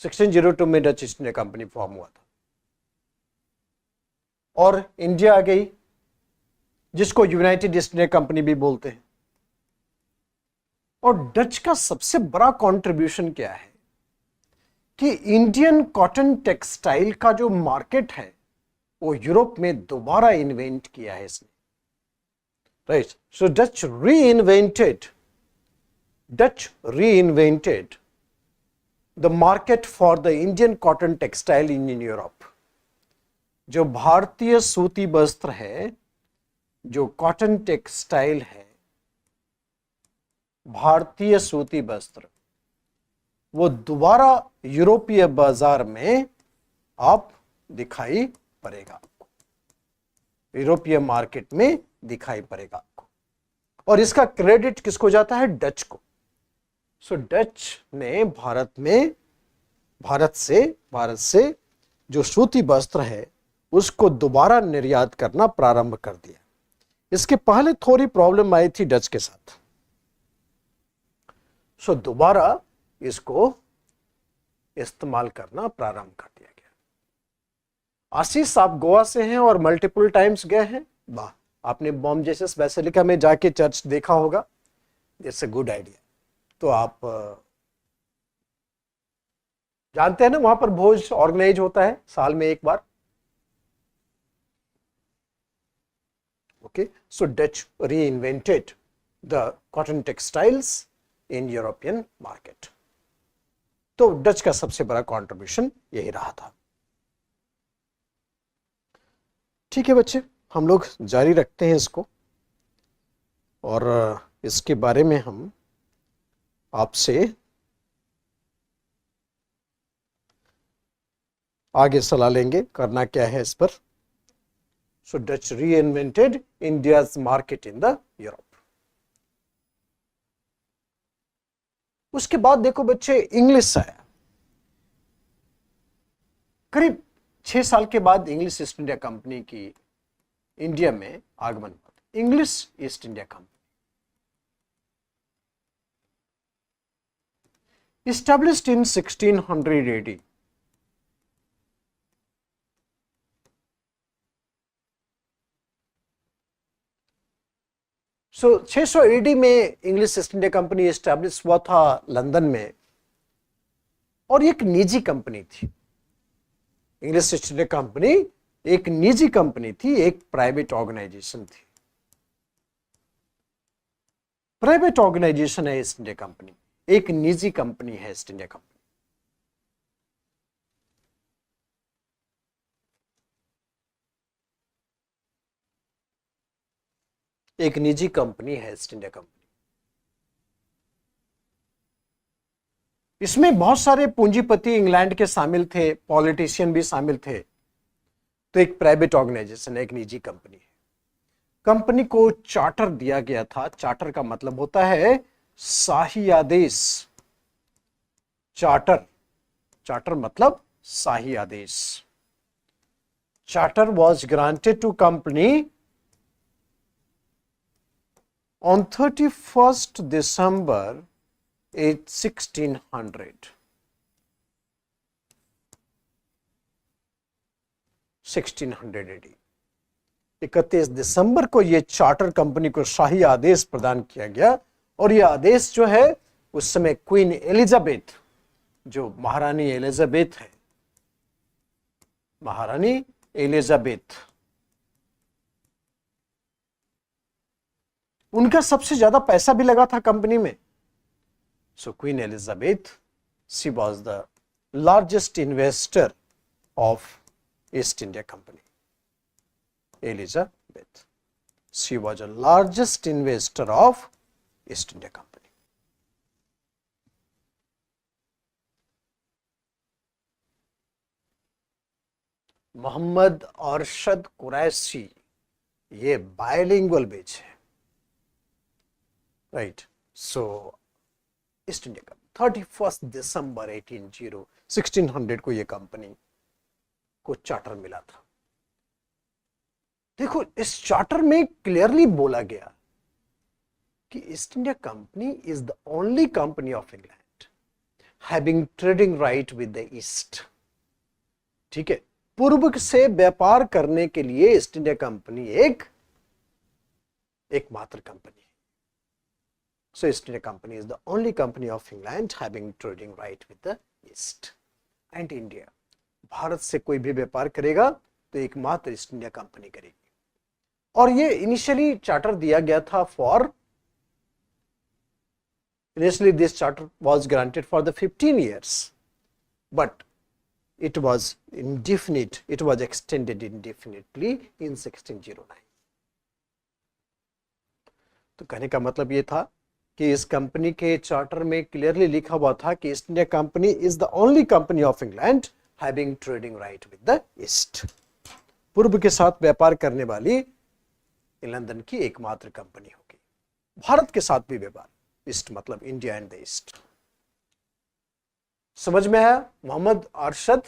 S1: 1602 में Dutch east India company form हुआ था और इंडिया आ गई, जिसको यूनाइटेड ईस्ट इंडिया कंपनी भी बोलते हैं। और डच का सबसे बड़ा कंट्रीब्यूशन क्या है कि इंडियन कॉटन टेक्सटाइल का जो मार्केट है वो यूरोप में दोबारा इन्वेंट किया है इसने, right. So Dutch reinvented the market for the Indian cotton textile in Europe. जो भारतीय सूती वस्त्र है, जो कॉटन टेक्सटाइल है, भारतीय सूती वस्त्र, वो दोबारा यूरोपीय बाजार में आप दिखाई पड़ेगा, आपको यूरोपीय मार्केट में दिखाई पड़ेगा आपको। और इसका क्रेडिट किसको जाता है? डच को। सो डच ने भारत से जो सूती वस्त्र है उसको दोबारा निर्यात करना प्रारंभ कर दिया। इसके पहले थोड़ी प्रॉब्लम आई थी डच के साथ, सो दोबारा इसको इस्तेमाल करना प्रारंभ कर दिया गया। आशीष, आप गोवा से हैं और मल्टीपल टाइम्स गए हैं, वाह, आपने बॉम जेसस बेसिलिका में जाके चर्च देखा होगा, इट्स अ गुड आइडिया। तो आप जानते हैं ना, वहां पर भोज ऑर्गेनाइज होता है साल में एक बार। Okay, so Dutch reinvented the cotton textiles in European market. तो डच का सबसे बड़ा कंट्रीब्यूशन यही रहा था। ठीक है बच्चे, हम लोग जारी रखते हैं इसको, और इसके बारे में हम आपसे आगे सलाह लेंगे, करना क्या है इस पर। So Dutch reinvented India's market in the Europe. उसके बाद देखो बच्चे, इंग्लिश आया। करीब 6 साल के बाद इंग्लिश ईस्ट इंडिया कंपनी की इंडिया में आगमन हुआ। English East India company established in 1600 AD. So 600 AD में English East India company establish हुआ था लंदन में, और एक निजी कंपनी थी। इंग्लिश ईस्ट इंडिया कंपनी एक निजी कंपनी थी, एक प्राइवेट ऑर्गेनाइजेशन थी। प्राइवेट ऑर्गेनाइजेशन है ईस्ट इंडिया कंपनी, एक निजी कंपनी है ईस्ट इंडिया कंपनी। एक निजी कंपनी है ईस्ट इंडिया कंपनी। इसमें बहुत सारे पूंजीपति इंग्लैंड के शामिल थे, पॉलिटिशियन भी शामिल थे। तो एक प्राइवेट ऑर्गेनाइजेशन है, एक निजी कंपनी है। कंपनी को चार्टर दिया गया था। चार्टर का मतलब होता है शाही आदेश। चार्टर, चार्टर मतलब शाही आदेश। Charter was granted to company on 31st December 1600। 1600 AD, 31 दिसंबर को यह चार्टर कंपनी को शाही आदेश प्रदान किया गया। और यह आदेश जो है उस समय क्वीन एलिजाबेथ, जो महारानी एलिजाबेथ है, महारानी एलिजाबेथ, उनका सबसे ज्यादा पैसा भी लगा था कंपनी में। सो queen Elizabeth, she was the largest investor of east India company. Elizabeth, she was the largest investor of East India Company। Mohammad Arshad Qureshi, ये बायलिंगुअल बेच है, right. So East India Company 31 दिसंबर 1600 को ये कंपनी को चार्टर मिला था। देखो, इस चार्टर में क्लियरली बोला गया कि East India company is the only company of England having trading right with the east. ठीक है, पूर्व से व्यापार करने के लिए ईस्ट इंडिया कंपनी एकमात्र कंपनी है। So East India company is the only company of England having trading right with the east and India. भारत से कोई भी व्यापार करेगा तो एकमात्र ईस्ट इंडिया कंपनी करेगी। और ये इनिशियली चार्टर दिया गया था for, initially this charter was granted for the 15 years, but it was indefinite, it was extended indefinitely in 1609। तो कहने का मतलब ये था कि इस कंपनी के चार्टर में क्लियरली लिखा हुआ था कि East India company is the only company of England having trading right with the east. पूर्व के साथ व्यापार करने वाली लंदन की एकमात्र कंपनी होगी। भारत के साथ भी व्यापार, ईस्ट मतलब इंडिया एंड द ईस्ट। समझ में आया? मोहम्मद अरशद,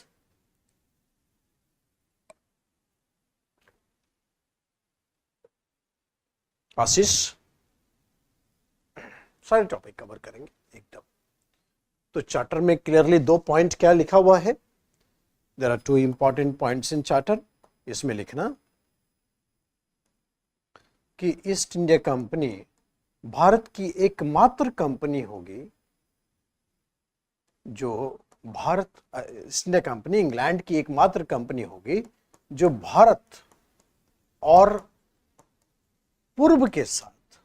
S1: आशीष, सारे टॉपिक कवर करेंगे एकदम। तो चार्टर में क्लियरली 2 पॉइंट क्या लिखा हुआ है? There are 2 important points in charter. इसमें लिखना कि ईस्ट इंडिया कंपनी भारत की एकमात्र कंपनी होगी जो ईस्ट इंडिया कंपनी इंग्लैंड की एकमात्र कंपनी होगी जो भारत और पूर्व के साथ।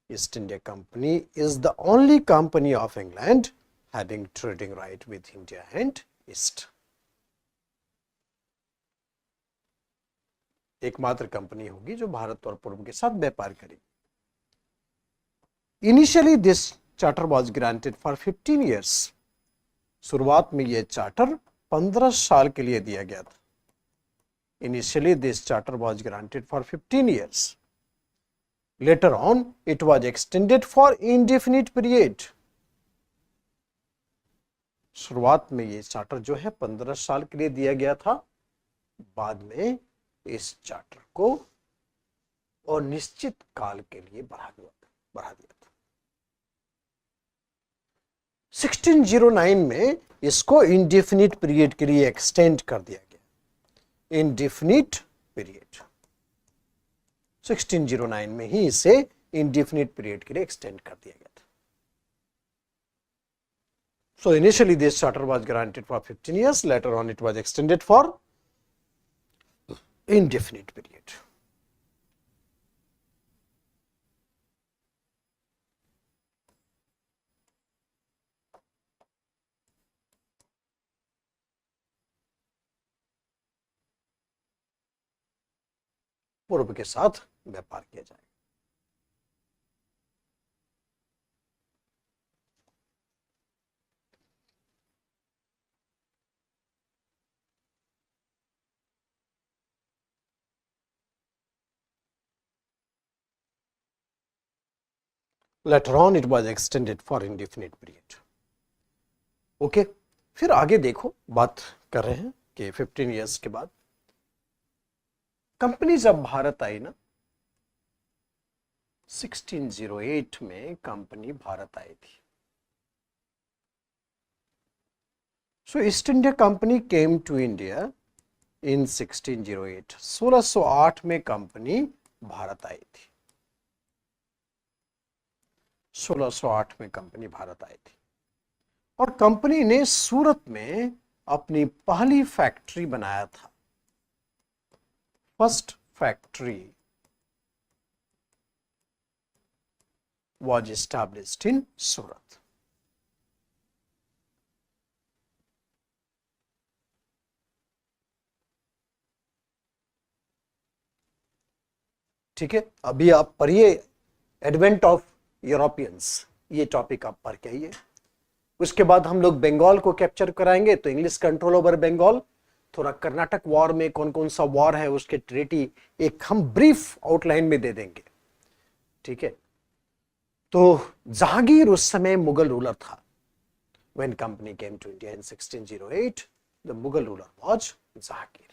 S1: East India company is the only company of England having trading right with India and east. एकमात्र कंपनी होगी जो भारत और पूर्व के साथ व्यापार करेगी। Initially this charter was granted for 15 years. शुरुआत में यह चार्टर 15 साल के लिए दिया गया था। Initially this charter was granted for 15 years. Later on it was extended for indefinite period. शुरुआत में यह चार्टर जो है 15 साल के लिए दिया गया था, बाद में इस चार्टर को अनिश्चित काल के लिए बढ़ा दिया था। 1609 में इसको इंडेफिनिट पीरियड के लिए एक्सटेंड कर दिया गया। इंडेफिनिट पीरियड 1609 में ही इसे इंडेफिनिट पीरियड के लिए एक्सटेंड कर दिया गया था। So initially this charter was granted for 15 years, later on it was extended for indefinite period। पूर्व के साथ व्यापार किया जाएगा। Later on it was extended for indefinite period. Okay, फिर आगे देखो, बात कर रहे हैं कि 15 इयर्स के बाद कंपनी जब भारत आई ना, 1608 में कंपनी भारत आई थी। So East India company came to India in 1608। 1608 में कंपनी भारत आई थी। 1608 में कंपनी भारत आई थी और कंपनी ने सूरत में अपनी पहली फैक्ट्री बनाया था। First factory was established in सूरत। ठीक है, अभी आप पढ़िए एडवेंट ऑफ यूरोपियंस, ये टॉपिक आप पढ़ के आइए। उसके बाद हम लोग बंगाल को कैप्चर कराएंगे, तो इंग्लिश कंट्रोल ओवर बंगाल, थोड़ा कर्नाटक वॉर में कौन कौन सा वॉर है उसके ट्रीटी एक हम ब्रीफ आउटलाइन में दे देंगे। ठीक है, तो जहांगीर उस समय मुगल रूलर था। When company came to India in 1608 the Mughal ruler was Jahangir.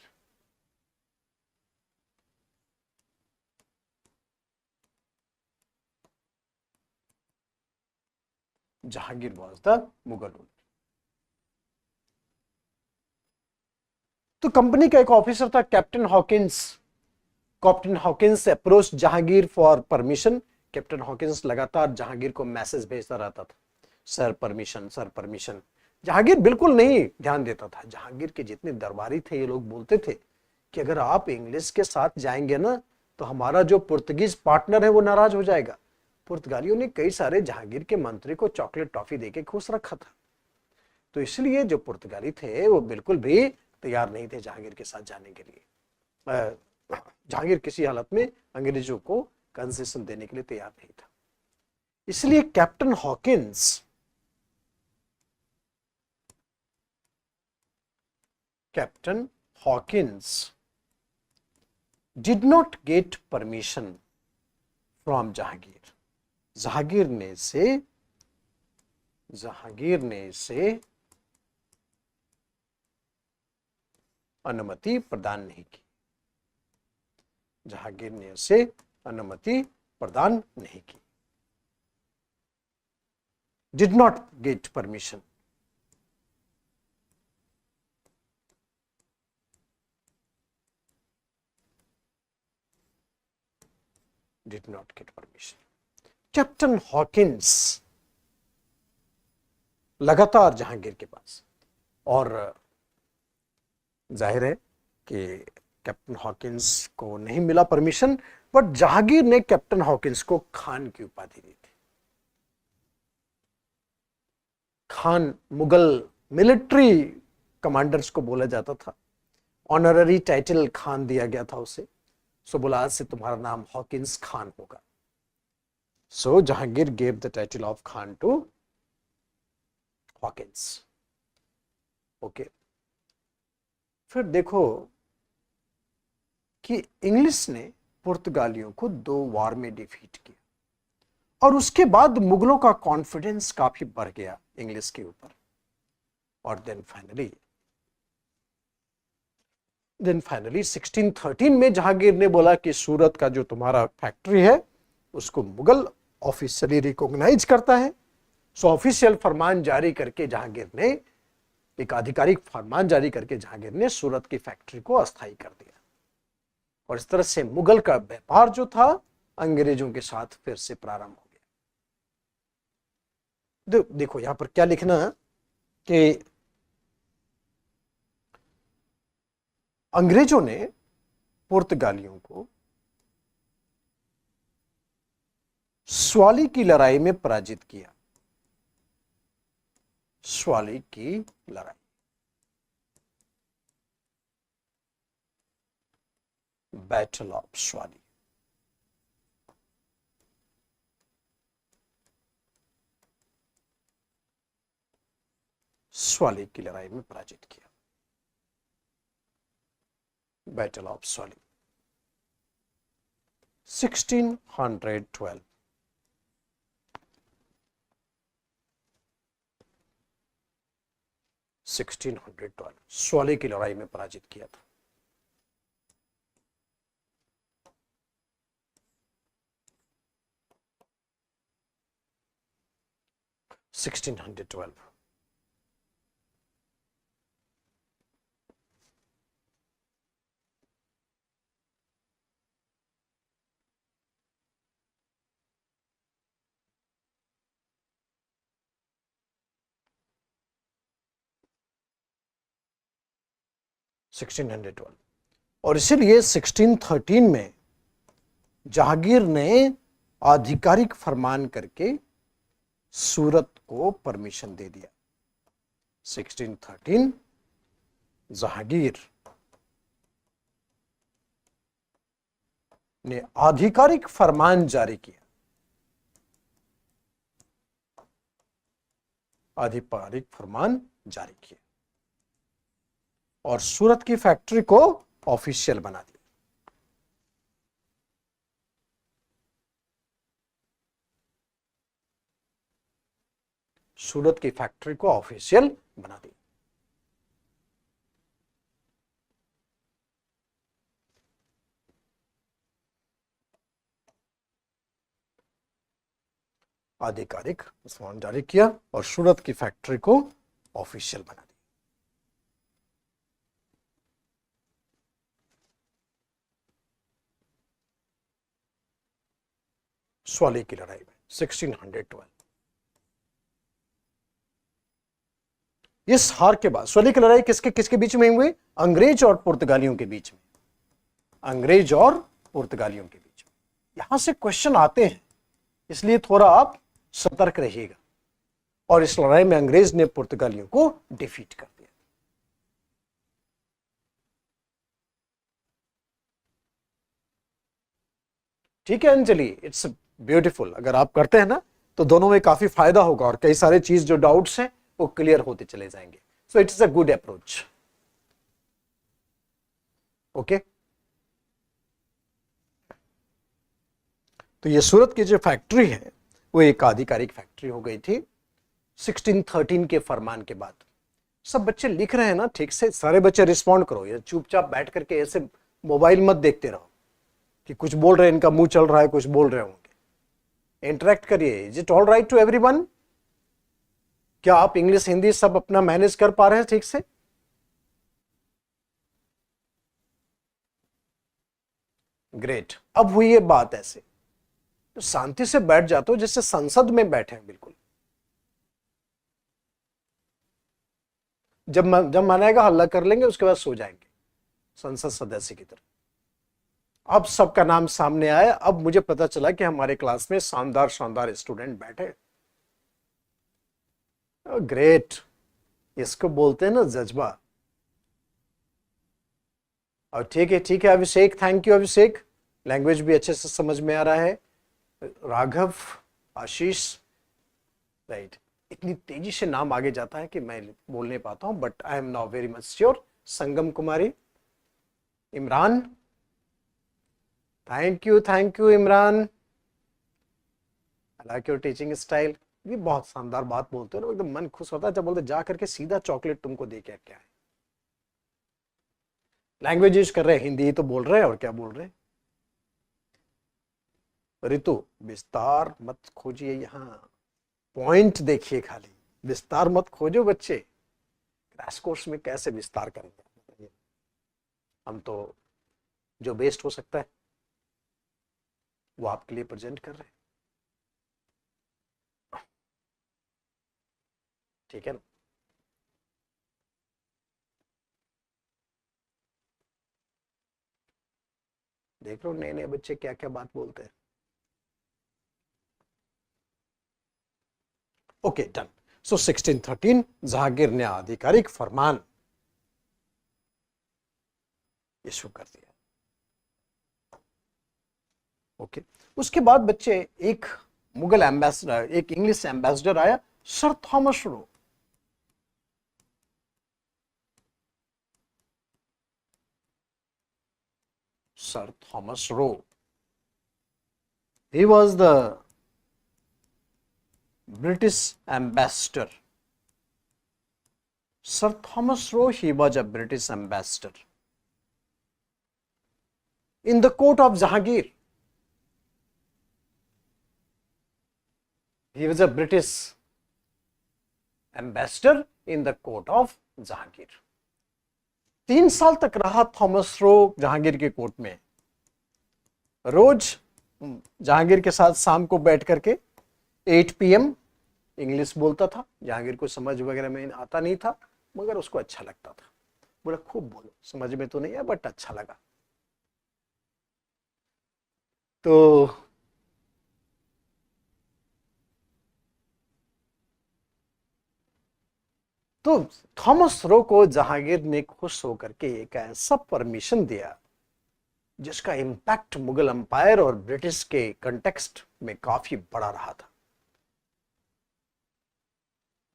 S1: Jahangir was the Mughal ruler. तो कंपनी का एक ऑफिसर था captain Hawkins. Captain Hawkins approach Jahangir for permission. Captain Hawkins लगातार जहांगीर को मैसेज भेजता रहता था, सर परमिशन, सर परमिशन। जहांगीर बिल्कुल नहीं ध्यान देता था। जहांगीर के जितने दरबारी थे ये लोग बोलते थे कि अगर आप इंग्लिश के साथ जाएंगे ना तो हमारा जो पुर्तगीज पार्टनर है वो नाराज हो जाएगा। पुर्तगालियों ने कई सारे जहांगीर के मंत्री को चॉकलेट टॉफी देके खुश रखा था, तो इसलिए जो पुर्तगाली थे वो बिल्कुल भी तैयार नहीं थे जहांगीर के साथ जाने के लिए। जहांगीर किसी हालत में अंग्रेजों को कंसेशन देने के लिए तैयार नहीं था। इसलिए captain Hawkins did not get permission from Jahangir. Jahangir ने इसे अनुमति प्रदान नहीं की। जहांगीर ने उसे अनुमति प्रदान नहीं की। Did not get permission. Did not get permission. Captain Hawkins लगातार जहांगीर के पास, और जाहिर है कि कैप्टन हॉकिंस को नहीं मिला परमिशन, बट जहांगीर ने कैप्टन हॉकिंस को खान की उपाधि दी थी। खान मुगल मिलिट्री कमांडर्स को बोला जाता था। ऑनररी टाइटल खान दिया गया था उसे। सो बोला आज से तुम्हारा नाम हॉकिंस खान होगा। So Jahangir gave the title of Khan to Hawkins. Okay, फिर देखो कि इंग्लिश ने पुर्तगालियों को 2 वार में डिफीट किया और उसके बाद मुगलों का कॉन्फिडेंस काफी बढ़ गया इंग्लिश के ऊपर। और देन फाइनली 1613 में जहांगीर ने बोला कि सूरत का जो तुम्हारा फैक्ट्री है उसको मुगल ऑफिशियली रिकॉग्नाइज करता है। सो ऑफिशियल फरमान जारी करके जहांगीर ने, एक आधिकारिक फरमान जारी करके जहांगीर ने सूरत की फैक्ट्री को अस्थायी कर दिया। और इस तरह से मुगल का व्यापार जो था अंग्रेजों के साथ फिर से प्रारंभ हो गया। देखो यहां पर क्या लिखना है कि अंग्रेजों ने पुर्तगालियों को स्वाली की लड़ाई में पराजित किया। स्वाली की लड़ाई। Battle of Swally. स्वाली की लड़ाई में पराजित किया। Battle of Swally 1612। स्वाली की लड़ाई में पराजित किया था। $1612। और इसीलिए 1613 में जहांगीर ने आधिकारिक फरमान करके सूरत को परमिशन दे दिया। 1613 जहांगीर ने आधिकारिक फरमान जारी किया। आधिकारिक फरमान जारी किया और सूरत की फैक्ट्री को ऑफिशियल बना दिया। सूरत की फैक्ट्री को ऑफिशियल बना दी। आधिकारिक फरमान जारी किया और सूरत की फैक्ट्री को ऑफिशियल बना दी। स्वाली की लड़ाई में 1612। इस हार के बाद स्वाली की लड़ाई किसके किसके बीच में हुई? अंग्रेज और पुर्तगालियों के बीच में। अंग्रेज और पुर्तगालियों के बीच में। यहां से क्वेश्चन आते हैं, इसलिए थोड़ा आप सतर्क रहिएगा। और इस लड़ाई में अंग्रेज ने पुर्तगालियों को डिफीट कर दिया। ठीक है अंजलि, इट्स ब्यूटीफुल। अगर आप करते हैं ना तो दोनों में काफी फायदा होगा और कई सारे चीज जो डाउट्स हैं वो क्लियर होते चले जाएंगे। So it's a good approach. Okay, तो ये सूरत की जो फैक्ट्री है वो एक आधिकारिक फैक्ट्री हो गई थी 1613 के फरमान के बाद। सब बच्चे लिख रहे हैं ना ठीक से? सारे बच्चे रिस्पॉन्ड करो। ये चुपचाप बैठ करके ऐसे मोबाइल मत देखते रहो कि कुछ बोल रहे हैं, इनका मुंह चल रहा है, कुछ बोल रहे होंगे। इंटरेक्ट करिए। Is it all right to everyone? क्या आप इंग्लिश हिंदी सब अपना मैनेज कर पा रहे हैं ठीक से? ग्रेट। अब हुई ये बात ऐसे तो शांति से बैठ जाते हो जैसे संसद में बैठे हैं बिल्कुल। जब मन आएगा हल्ला कर लेंगे, उसके बाद सो जाएंगे संसद सदस्य की तरह। अब सबका नाम सामने आया। अब मुझे पता चला कि हमारे क्लास में शानदार शानदार स्टूडेंट बैठे। ग्रेट, इसको बोलते हैं ना जज्बा। और ठीक है अभिषेक, थैंक यू अभिषेक। लैंग्वेज भी अच्छे से समझ में आ रहा है। राघव, आशीष, राइट। इतनी तेजी से नाम आगे जाता है कि मैं बोल नहीं पाता हूं, but I am now very much sure. Sangam Kumari, Imran, thank you Imran. I like your teaching style. ये बहुत शानदार बात बोलते हो ना, एकदम मन खुश होता है जब बोलते जा करके सीधा चॉकलेट तुमको दे के क्या है। लैंग्वेज यूज कर रहे हैं, हिंदी तो बोल रहे हैं और क्या बोल रहे हैं। ऋतु, विस्तार मत खोजिए, यहां पॉइंट देखिए खाली, विस्तार मत खोजो बच्चे। क्रैश कोर्स में कैसे विस्तार करेंगे? हम तो जो बेस्ट हो सकता है वो आपके लिए प्रेजेंट कर रहे हैं। ठीक है ना? देख लो नए नए बच्चे क्या क्या बात बोलते हैं। Okay, done. सो 1613 जहांगीर ने आधिकारिक फरमान इशू कर दिया। ओके, उसके बाद बच्चे एक मुगल एम्बेसडर, एक इंग्लिश एम्बेसडर आया, sir Thomas Roe. Sir Thomas Roe, he was the British ambassador. Sir Thomas Roe, he was a British ambassador in the court of Jahangir. He was a British ambassador in the court of Jahangir. 3 साल तक रहा Thomas Roe Jahangir के court में। रोज जहांगीर के साथ शाम को बैठ करके 8 PM इंग्लिश बोलता था। जहांगीर को समझ वगैरह में आता नहीं था, मगर उसको अच्छा लगता था। बोला खूब बोलो, समझ में तो नहीं है बट अच्छा लगा। तो थॉमस रो को जहांगीर ने खुश होकर के एक ऐसा परमिशन दिया जिसका इंपैक्ट मुगल अंपायर और ब्रिटिश के कंटेक्स्ट में काफी बड़ा रहा था।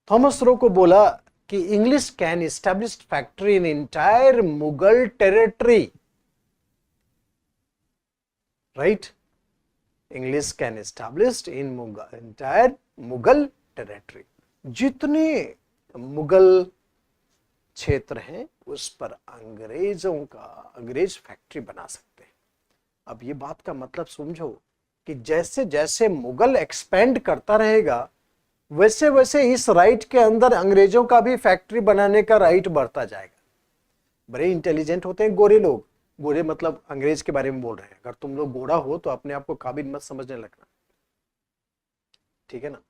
S1: थॉमस रो को बोला कि English can establish factory in entire Mughal territory, right? English can establish in entire Mughal territory. जितने मुगल क्षेत्र हैं उस पर अंग्रेज फैक्ट्री बना सकते हैं। अब ये बात का मतलब समझो कि जैसे जैसे मुगल एक्सपेंड करता रहेगा वैसे वैसे इस राइट के अंदर अंग्रेजों का भी फैक्ट्री बनाने का राइट बढ़ता जाएगा। बड़े इंटेलिजेंट होते हैं गोरे लोग। गोरे मतलब अंग्रेज के बारे में बोल रहे हैं। अगर तुम लोग गोरा हो तो अपने आप को काबिल मत समझने लगना, ठीक है ना?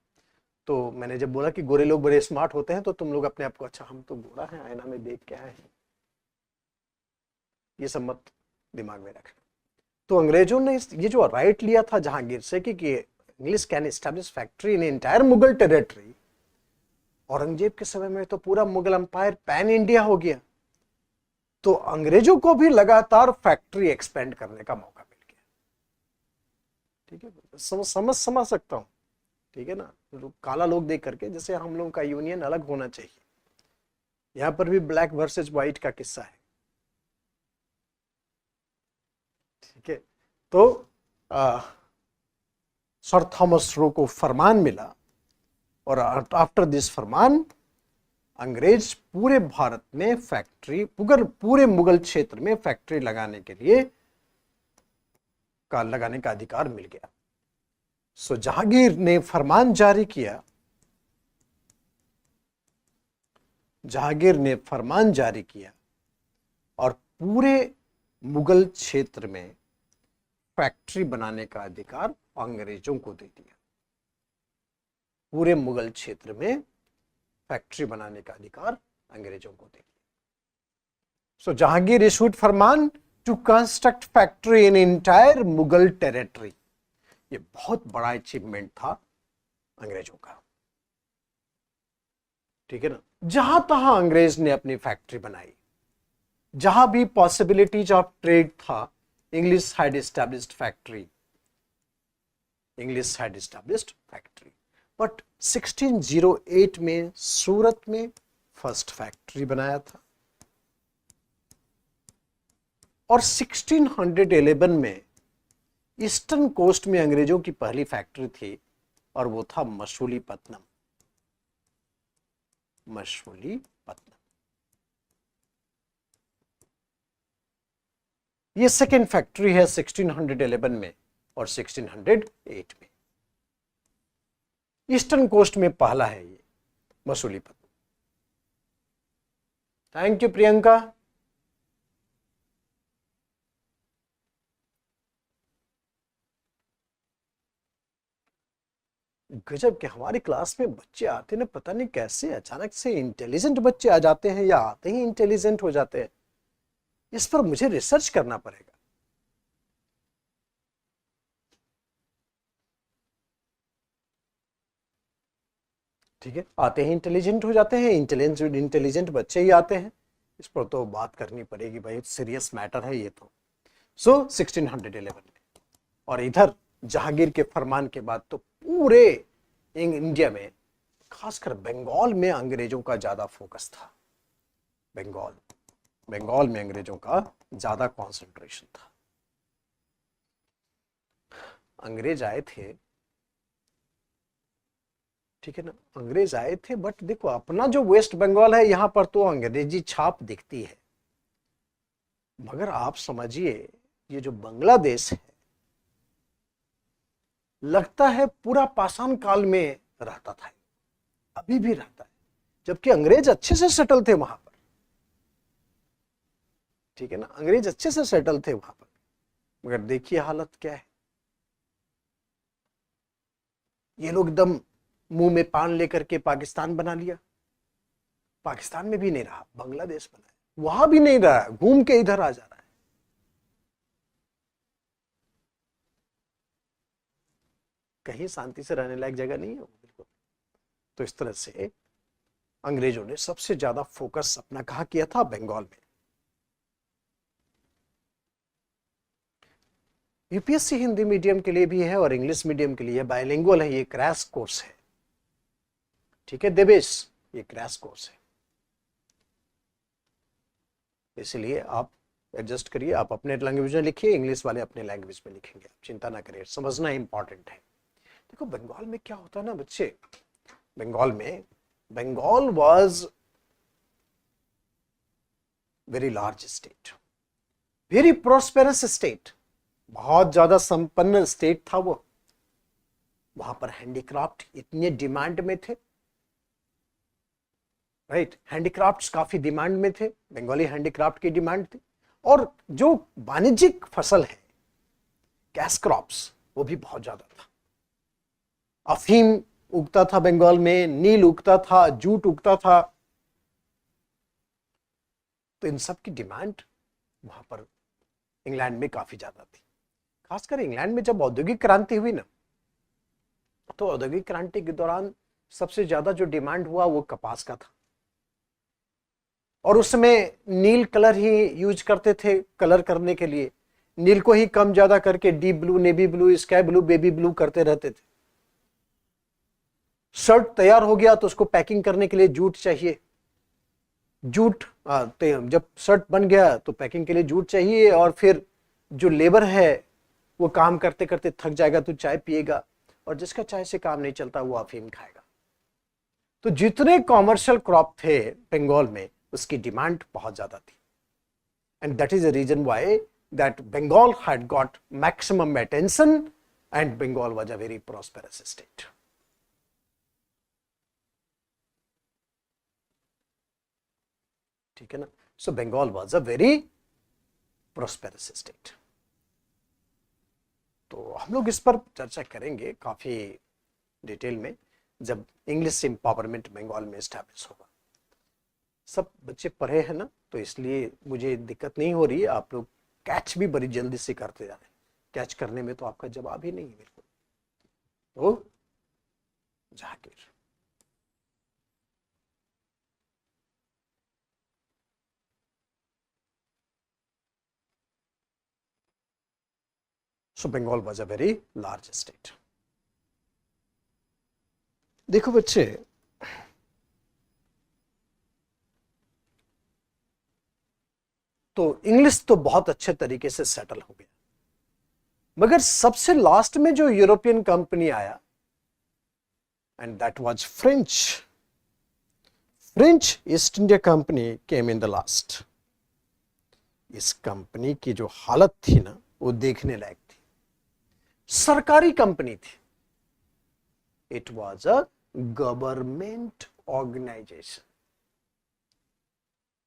S1: तो मैंने जब बोला कि गोरे लोग बड़े स्मार्ट होते हैं तो तुम लोग अपने आप को, अच्छा हम तो गोरा हैं, आईना में देख के आए हैं, ये सब मत दिमाग में रखना। तो अंग्रेजों ने ये जो राइट लिया था जहांगीर से कि English can establish factory in entire Mughal territory, Aurangzeb के समय में तो पूरा मुगल अंपायर पैन इंडिया हो गया, तो अंग्रेजों को भी लगातार फैक्ट्री एक्सपेंड करने का मौका मिल गया। ठीक है, समझ सकता हूं, ठीक है ना? काला लोग देख करके, जैसे हम लोगों का यूनियन अलग होना चाहिए, यहां पर भी ब्लैक वर्सेस व्हाइट का किस्सा है, ठीक है? तो सर थॉमस रो को फरमान मिला और आफ्टर दिस फरमान अंग्रेज पूरे भारत में फैक्ट्री, पूरे मुगल क्षेत्र में फैक्ट्री लगाने के लिए लगाने का अधिकार मिल गया। सो जहांगीर ने फरमान जारी किया, और पूरे मुगल क्षेत्र में फैक्ट्री बनाने का अधिकार अंग्रेजों को दे दिया। पूरे मुगल क्षेत्र में फैक्ट्री बनाने का अधिकार अंग्रेजों को दे दिया। So Jahangir issued farman to construct factory in entire Mughal territory. ये बहुत बड़ा अचीवमेंट था अंग्रेजों का, ठीक है ना? जहां तहां अंग्रेज ने अपनी फैक्ट्री बनाई, जहां भी पॉसिबिलिटीज ऑफ ट्रेड था, English had established factory. But 1608 में सूरत में फर्स्ट फैक्ट्री बनाया था, और 1611 में ईस्टर्न कोस्ट में अंग्रेजों की पहली फैक्ट्री थी, और वो था मछलीपट्टनम। ये सेकेंड फैक्ट्री है 1611 में और 1608 में। ईस्टर्न कोस्ट में पहला है ये मछलीपट्टनम। Thank you Priyanka. गजब के हमारी क्लास में बच्चे आते ना, पता नहीं कैसे अचानक से इंटेलिजेंट बच्चे आ जाते हैं या आते ही इंटेलिजेंट हो जाते हैं। इस पर मुझे रिसर्च करना पड़ेगा। ठीक है, आते ही इंटेलिजेंट हो जाते हैं, इंटेलिजेंट बच्चे ही आते हैं। इस पर तो बात करनी पड़ेगी भाई, सीरियस मैटर है ये तो। सो 1611 में और इधर जहांगीर के फरमान के बाद तो पूरे इंडिया में, खासकर बंगाल में अंग्रेजों का ज्यादा फोकस था। बंगाल में अंग्रेजों का ज्यादा कंसंट्रेशन था। अंग्रेज आए थे, ठीक है ना, अंग्रेज आए थे, बट देखो अपना जो वेस्ट बंगाल है यहां पर तो अंग्रेजी छाप दिखती है, मगर आप समझिए ये जो बांग्लादेश है लगता है पूरा पाषाण काल में रहता था, अभी भी रहता है, जबकि अंग्रेज अच्छे से सेटल थे वहां पर, ठीक है ना, अंग्रेज अच्छे से सेटल थे वहां पर, मगर देखिए हालत क्या है। ये लोग एकदम मुंह में पान लेकर के पाकिस्तान बना लिया, पाकिस्तान में भी नहीं रहा, बांग्लादेश बनाया, वहां भी नहीं रहा, घूम के इधर आ जा रहा है। कहीं शांति से रहने लायक जगह नहीं है बिल्कुल। तो इस तरह से अंग्रेजों ने सबसे ज्यादा फोकस अपना कहां किया था, बंगाल में। यूपीएससी हिंदी मीडियम के लिए भी है और इंग्लिश मीडियम के लिए बायलिंगुअल है, ये क्रैश कोर्स है, ठीक है देवेश, ये क्रैश कोर्स है, इसलिए आप एडजस्ट करिए, आप अपने लैंग्वेज में लिखिए, इंग्लिश वाले अपने लैंग्वेज में लिखेंगे, आप चिंता ना करिए, समझना इंपॉर्टेंट है। देखो बंगाल में क्या होता है ना बच्चे, Bengal was very large state, very prosperous state, बहुत ज्यादा संपन्न स्टेट था वो। वहां पर हैंडीक्राफ्ट इतने डिमांड में थे, राइट, हैंडीक्राफ्ट्स काफी डिमांड में थे, बंगाली हैंडीक्राफ्ट की डिमांड थी। और जो वाणिज्यिक फसल है, कैश क्रॉप्स, वो भी बहुत ज्यादा था। अफीम उगता था बंगाल में, नील उगता था, जूट उगता था, तो इन सब की डिमांड वहां पर इंग्लैंड में काफी ज्यादा थी। खासकर इंग्लैंड में जब औद्योगिक क्रांति हुई ना, तो औद्योगिक क्रांति के दौरान सबसे ज्यादा जो डिमांड हुआ वो कपास का था, और उस समय नील कलर ही यूज करते थे कलर करने के लिए, नील को ही कम ज्यादा करके deep blue, navy blue, sky blue, baby blue करते रहते थे। शर्ट तैयार हो गया तो उसको पैकिंग करने के लिए जूट चाहिए, जूट जब शर्ट बन गया तो पैकिंग के लिए जूट चाहिए, और फिर जो लेबर है वो काम करते करते थक जाएगा तो चाय पिएगा, और जिसका चाय से काम नहीं चलता वो अफीम खाएगा। तो जितने कॉमर्शियल क्रॉप थे बंगाल में, उसकी डिमांड बहुत ज्यादा थी, and that is the reason why that Bengal had got maximum attention and Bengal was a very prosperous state. ठीक है ना, so Bengal was a very prosperous state. तो हम लोग इस पर चर्चा करेंगे काफी डिटेल में जब इंग्लिश एम्पावरमेंट बंगाल में एस्टैब्लिश होगा। सब बच्चे पढ़े हैं ना, तो इसलिए मुझे दिक्कत नहीं हो रही है, आप लोग कैच भी बड़ी जल्दी से करते जा रहे हैं, कैच करने में तो आपका जवाब ही नहीं है बिल्कुल। तो Jahangir, so Bengal was a very large state. देखो बच्चे, तो इंग्लिश तो बहुत अच्छे तरीके से सेटल हो गया, मगर सबसे लास्ट में जो यूरोपियन कंपनी आया, and that was French East India company came in the last. इस कंपनी की जो हालत थी ना, वो देखने लायक थी, सरकारी कंपनी थी, it was a government organisation.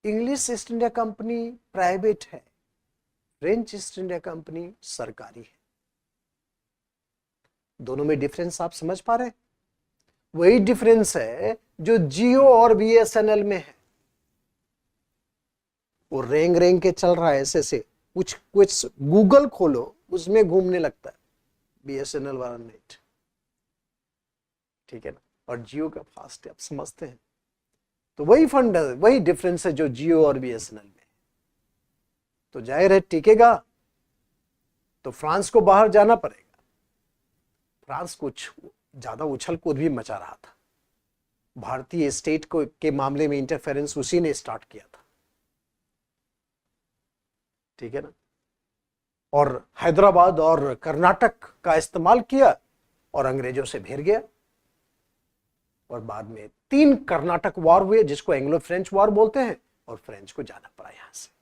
S1: English East India Company private है, फ्रेंच ईस्ट इंडिया कंपनी सरकारी है। दोनों में डिफरेंस आप समझ पा रहे हैं? वही डिफरेंस है जो जियो और बीएसएनएल में है। वो रेंग रेंग के चल रहा है ऐसे से, कुछ गूगल खोलो उसमें घूमने लगता है बीएसएनएल वाला नेट, ठीक है ना, और जियो का फास्ट है, आप समझते हैं। तो वही फंड है, वही डिफरेंस है जो जियो और बीएसएनएल में। तो जाहिर है टिकेगा तो फ्रांस को बाहर जाना पड़ेगा। फ्रांस कुछ ज्यादा उछल कूद भी मचा रहा था। भारतीय स्टेट को के मामले में इंटरफेरेंस उसी ने स्टार्ट किया था, ठीक है ना। और हैदराबाद और कर्नाटक का इस्तेमाल किया और अंग्रेजों से भिड़ गया। और बाद में 3 कर्नाटक वॉर हुए, जिसको एंग्लो फ्रेंच वॉर बोलते हैं, और फ्रेंच को जाना पड़ा यहां से।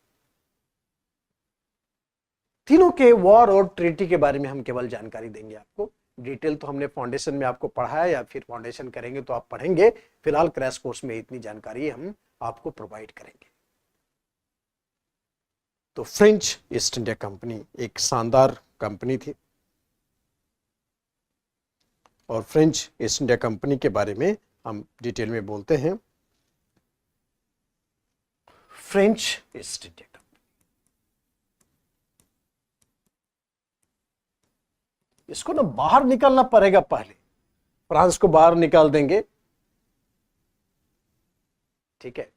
S1: तीनों के वॉर और ट्रीटी के बारे में हम केवल जानकारी देंगे आपको। डिटेल तो हमने फाउंडेशन में आपको पढ़ाया, या फिर फाउंडेशन करेंगे तो आप पढ़ेंगे। फिलहाल क्रैश कोर्स में इतनी जानकारी हम आपको प्रोवाइड करेंगे। तो फ्रेंच ईस्ट इंडिया कंपनी एक शानदार कंपनी थी, और फ्रेंच ईस्ट इंडिया कंपनी के बारे में हम डिटेल में बोलते हैं। फ्रेंच ईस्ट इंडिया कंपनी, इसको ना बाहर निकालना पड़ेगा। पहले फ्रांस को बाहर निकाल देंगे, ठीक है,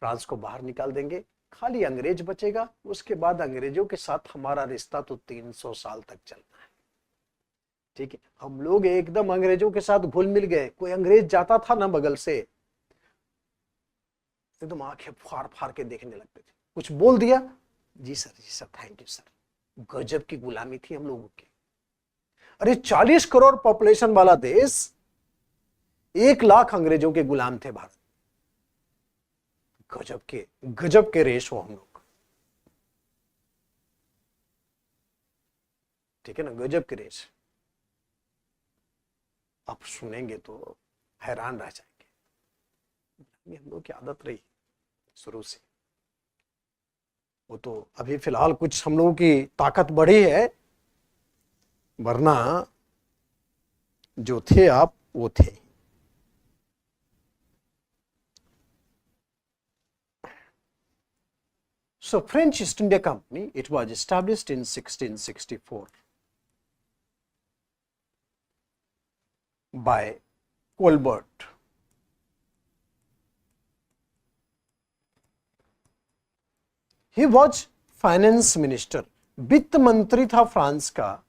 S1: फ्रांस को बाहर निकाल देंगे, खाली अंग्रेज बचेगा। उसके बाद अंग्रेजों के साथ हमारा रिश्ता तो 300 साल तक चलना है, ठीक है। हम लोग एकदम अंग्रेजों के साथ घुल मिल गए। कोई अंग्रेज जाता था ना बगल से, एकदम आंखें फाड़ फाड़ के देखने लगते थे। कुछ बोल दिया, जी सर थैंक यू सर। गजब की गुलामी थी हम लोगों की। अरे 40 करोड़ पॉपुलेशन वाला देश, 1 लाख अंग्रेजों के गुलाम थे भारत। गजब के रेस हो हम लोग, ठीक है ना, गजब के रेस। आप सुनेंगे तो हैरान रह जाएंगे। हम लोग की आदत रही शुरू से। वो तो अभी फिलहाल कुछ हम लोगों की ताकत बढ़ी है, वरना जो थे आप वो थे। So French East India Company, it was established in 1664 by Colbert. He was finance minister, वित्त मंत्री था फ्रांस का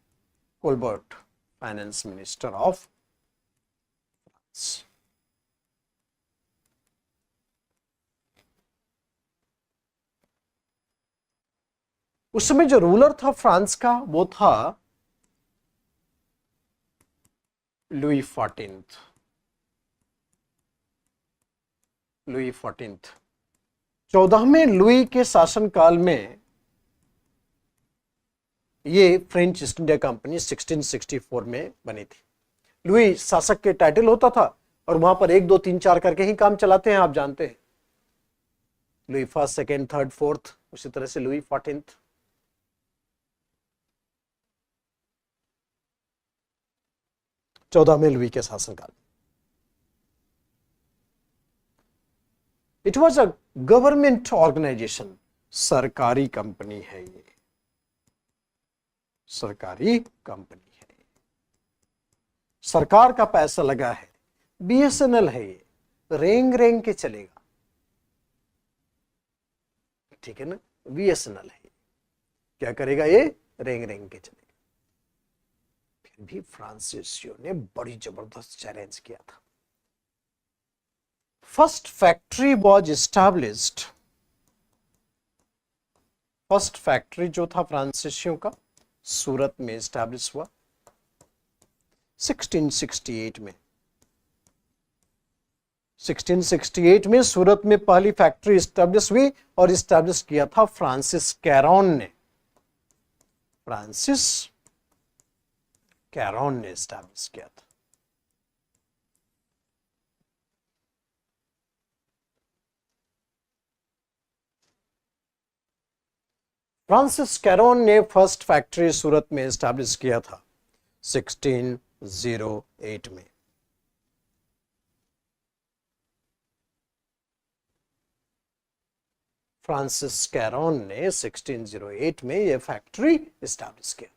S1: Colbert, finance minister of France. उस समय जो रूलर था फ्रांस का वो था Louis 14th। Louis 14th 14वें Louis के शासनकाल में ये फ्रेंच ईस्ट इंडिया कंपनी 1664 में बनी थी। लुई शासक के टाइटल होता था, और वहां पर 1 2 3 4 करके ही काम चलाते हैं, आप जानते हैं। Louis 1st 2nd 3rd 4th, उसी तरह से लुई 14th। चौदहवें लुई के शासनकाल। It was a government organisation, सरकारी कंपनी है ये, सरकारी कंपनी है, सरकार का पैसा लगा है। बीएसएनएल है ये, रेंग रेंग के चलेगा, ठीक है ना। बीएसएनएल है, क्या करेगा ये, रेंग रेंग के चलेगा। फिर भी फ्रांसीसियों ने बड़ी जबरदस्त चैलेंज किया था। First factory was established, first factory जो था फ्रांसीसियों का सूरत में एस्टैब्लिश हुआ 1668 में। 1668 में सूरत में पहली फैक्ट्री एस्टैब्लिश हुई, और एस्टैब्लिश किया था फ्रांसिस कैरोन ने। फ्रांसिस कैरोन ने एस्टैब्लिश किया था। फ्रांसिस कैरोन ने फर्स्ट फैक्ट्री सूरत में एस्टैब्लिश किया था 1608 में। फ्रांसिस कैरोन ने 1608 में यह फैक्ट्री एस्टैब्लिश किया था।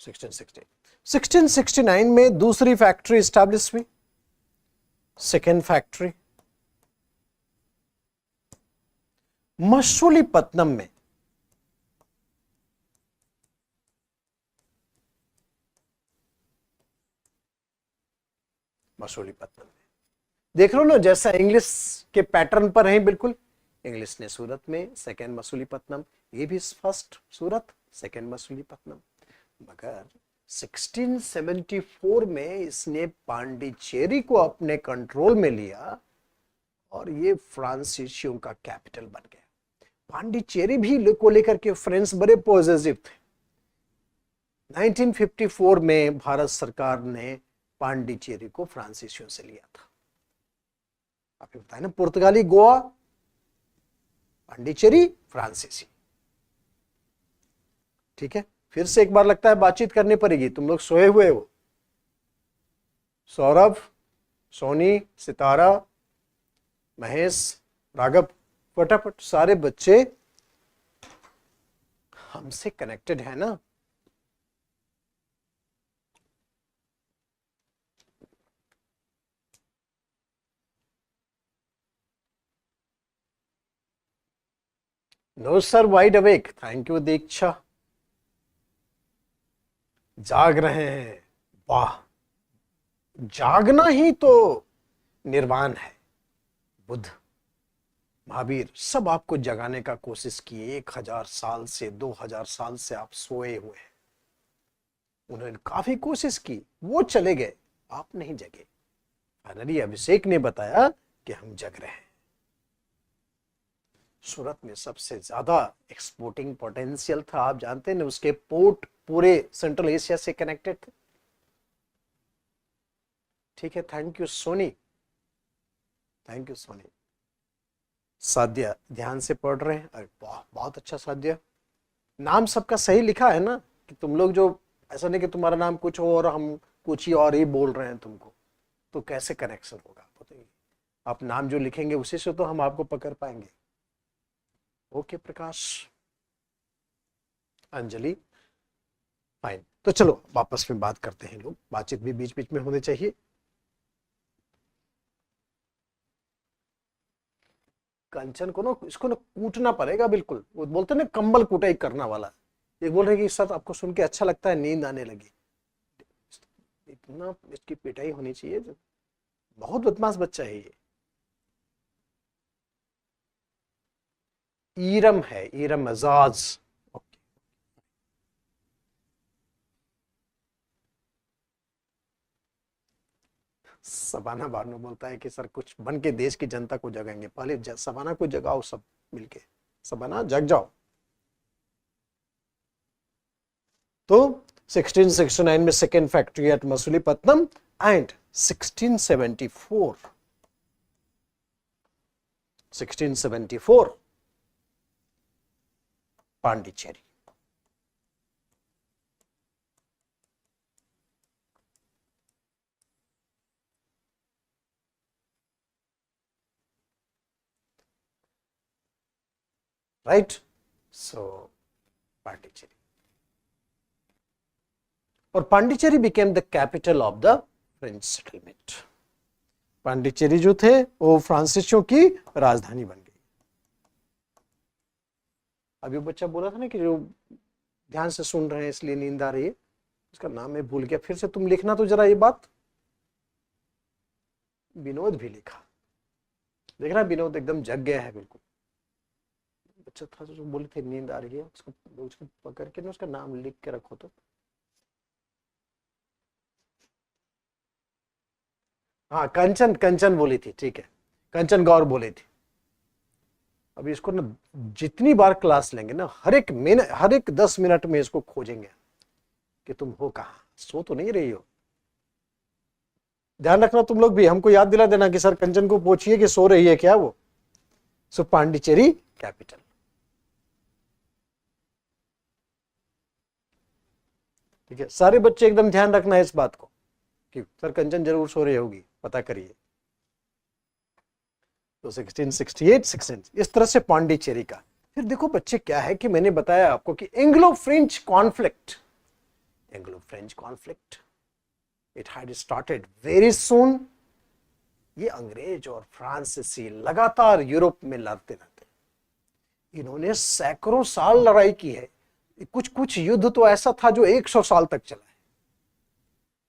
S1: 1669 में दूसरी फैक्ट्री स्टैब्लिश हुई, सेकेंड फैक्ट्री मछलीपट्टनम में। मछलीपट्टनम में देख लो ना, जैसा इंग्लिश के पैटर्न पर है बिल्कुल। इंग्लिश ने सूरत में, सेकेंड मछलीपट्टनम, ये भी फर्स्ट सूरत, सेकेंड मछलीपट्टनम। मगर 1674 में इसने पांडिचेरी को अपने कंट्रोल में लिया और ये फ्रांसीसियों का कैपिटल बन गया। पांडिचेरी भी को लेकर के फ्रेंच बड़े पॉजिटिव थे। 1954 में भारत सरकार ने पांडिचेरी को फ्रांसीसियों से लिया था। आपको बताया ना, पुर्तगाली गोवा, पांडिचेरी फ्रांसीसी। ठीक है, फिर से एक बार लगता है बातचीत करनी पड़ेगी। तुम लोग सोए हुए हो? सौरभ, सोनी, सितारा, महेश, राघव, फटाफट सारे बच्चे हमसे कनेक्टेड है ना? No sir, wide awake, thank you Diksha. जाग रहे हैं, वाह, जागना ही तो निर्वाण है। बुद्ध, महावीर सब आपको जगाने का कोशिश किए। 1000 साल से 2000 साल से आप सोए हुए हैं। उन्होंने काफी कोशिश की, वो चले गए, आप नहीं जगे। फाइनली अभिषेक ने बताया कि हम जग रहे हैं। सूरत में सबसे ज्यादा एक्सपोर्टिंग पोटेंशियल था, आप जानते हैं ना, उसके पोर्ट पूरे सेंट्रल एशिया से कनेक्टेड थे। ठीक है, thank you Soni, thank you Soni. साध्या ध्यान से पढ़ रहे हैं? अरे वाह, बहुत अच्छा साध्या। नाम सबका सही लिखा है ना? कि तुम लोग जो, ऐसा नहीं कि तुम्हारा नाम कुछ हो और हम कुछ ही और ही बोल रहे हैं तुमको, तो कैसे कनेक्शन होगा बताइए? आप नाम जो लिखेंगे उसी से तो हम आपको पकड़ पाएंगे। ओके प्रकाश, अंजलि, फाइन। तो चलो वापस में बात करते हैं लोग, बातचीत भी बीच बीच में होनी चाहिए। कंचन को ना, इसको ना कूटना पड़ेगा बिल्कुल। वो बोलते हैं ना, कंबल कुटाई करना वाला। ये बोल रहे कि सर आपको सुन के अच्छा लगता है, नींद आने लगी। इतना इसकी पिटाई होनी चाहिए। बहुत बदमाश बच्चा है ये। ईरम है, ईरम एजाज। सबाना बानो बोलता है कि सर कुछ बन के देश की जनता को जगाएंगे। पहले सबाना को जगाओ, सब मिलके। सबाना जग जाओ। तो 1669 में second factory at Machilipatnam and 1674 Pondicherry. Right, so Pondicherry. और Pondicherry became the capital of the French settlement. Pondicherry जो थे वो फ्रांसीसियों की राजधानी बन गई। अभी बच्चा बोला था ना कि जो ध्यान से सुन रहे हैं इसलिए नींद आ रही है, उसका नाम मैं भूल गया, फिर से तुम लिखना तो जरा ये बात। विनोद भी लिखा, देखना विनोद एकदम जग गया है बिल्कुल। बच्चा था जो बोले थे नींद आ रही है, उसको पकड़ के ना उसका नाम लिख के रखो। तो हाँ, कंचन, कंचन बोली थी, ठीक है, कंचन गौर बोली थी। अभी इसको ना जितनी बार क्लास लेंगे ना, हर एक 10 मिनट में इसको खोजेंगे कि तुम हो कहाँ, सो तो नहीं रही हो। ध्यान रखना तुम लोग भी, हमको याद दिला देना कि सर कंचन को पूछिए कि सो रही है क्या वो। सो पांडिचेरी कैपिटल। ठीक है, सारे बच्चे एकदम ध्यान रखना है इस बात को कि सर कंचन जरूर सो रही होगी, पता करिए। तो 1668 16 इस तरह से पांडिचेरी का। फिर देखो बच्चे क्या है कि मैंने बताया आपको कि Anglo French conflict Anglo French conflict, it had started very soon. ये अंग्रेज और फ्रांसीसी लगातार यूरोप में लड़ते रहते, इन्होंने सैकड़ों साल लड़ाई की है। कुछ कुछ युद्ध तो ऐसा था जो 100 साल तक चला है।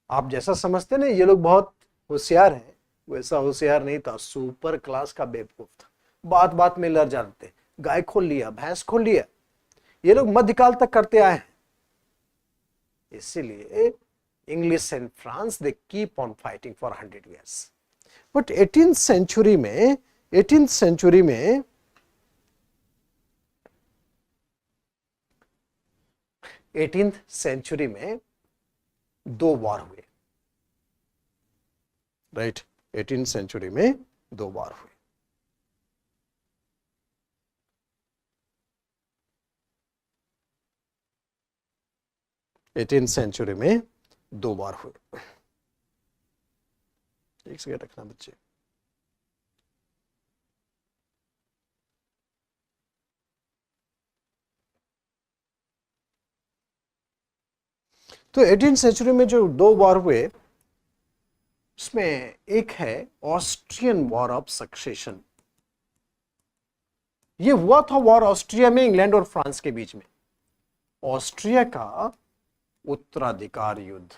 S1: आप जैसा समझते ना ये लोग बहुत होशियार हैं, वैसा होशियार नहीं था, सुपर क्लास का बेवकूफ था। बात बात में लड़ जाते, गाय खोल लिया, भैंस खोल लिया, ये लोग मध्यकाल तक करते आए हैं। इसीलिए English and France they keep on fighting for 100 years। But 18th century में 18th सेंचुरी में 2 वार हुए, राइट। 18th सेंचुरी में 2 वार हुए। एटीन सेंचुरी में 2 वार हुए। एक सेकंड रखना बच्चे। तो 18th सेंचुरी में जो 2 वार हुए, उसमें एक है ऑस्ट्रियन वॉर ऑफ सक्सेशन। ये हुआ था वॉर ऑस्ट्रिया में, इंग्लैंड और फ्रांस के बीच में। ऑस्ट्रिया का उत्तराधिकार युद्ध,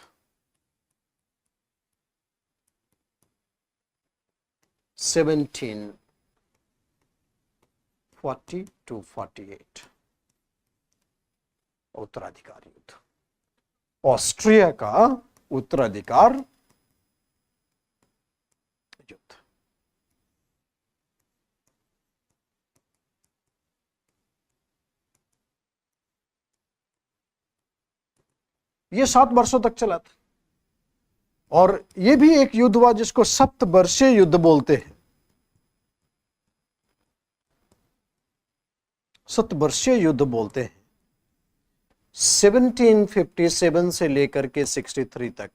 S1: 1740 to 48 उत्तराधिकार युद्ध, ऑस्ट्रिया का उत्तराधिकार युद्ध। ये 7 वर्षों तक चला था, और ये भी एक युद्ध हुआ जिसको सप्तवर्षीय युद्ध बोलते हैं। सप्तवर्षीय युद्ध बोलते हैं। 1757 से लेकर के 63 तक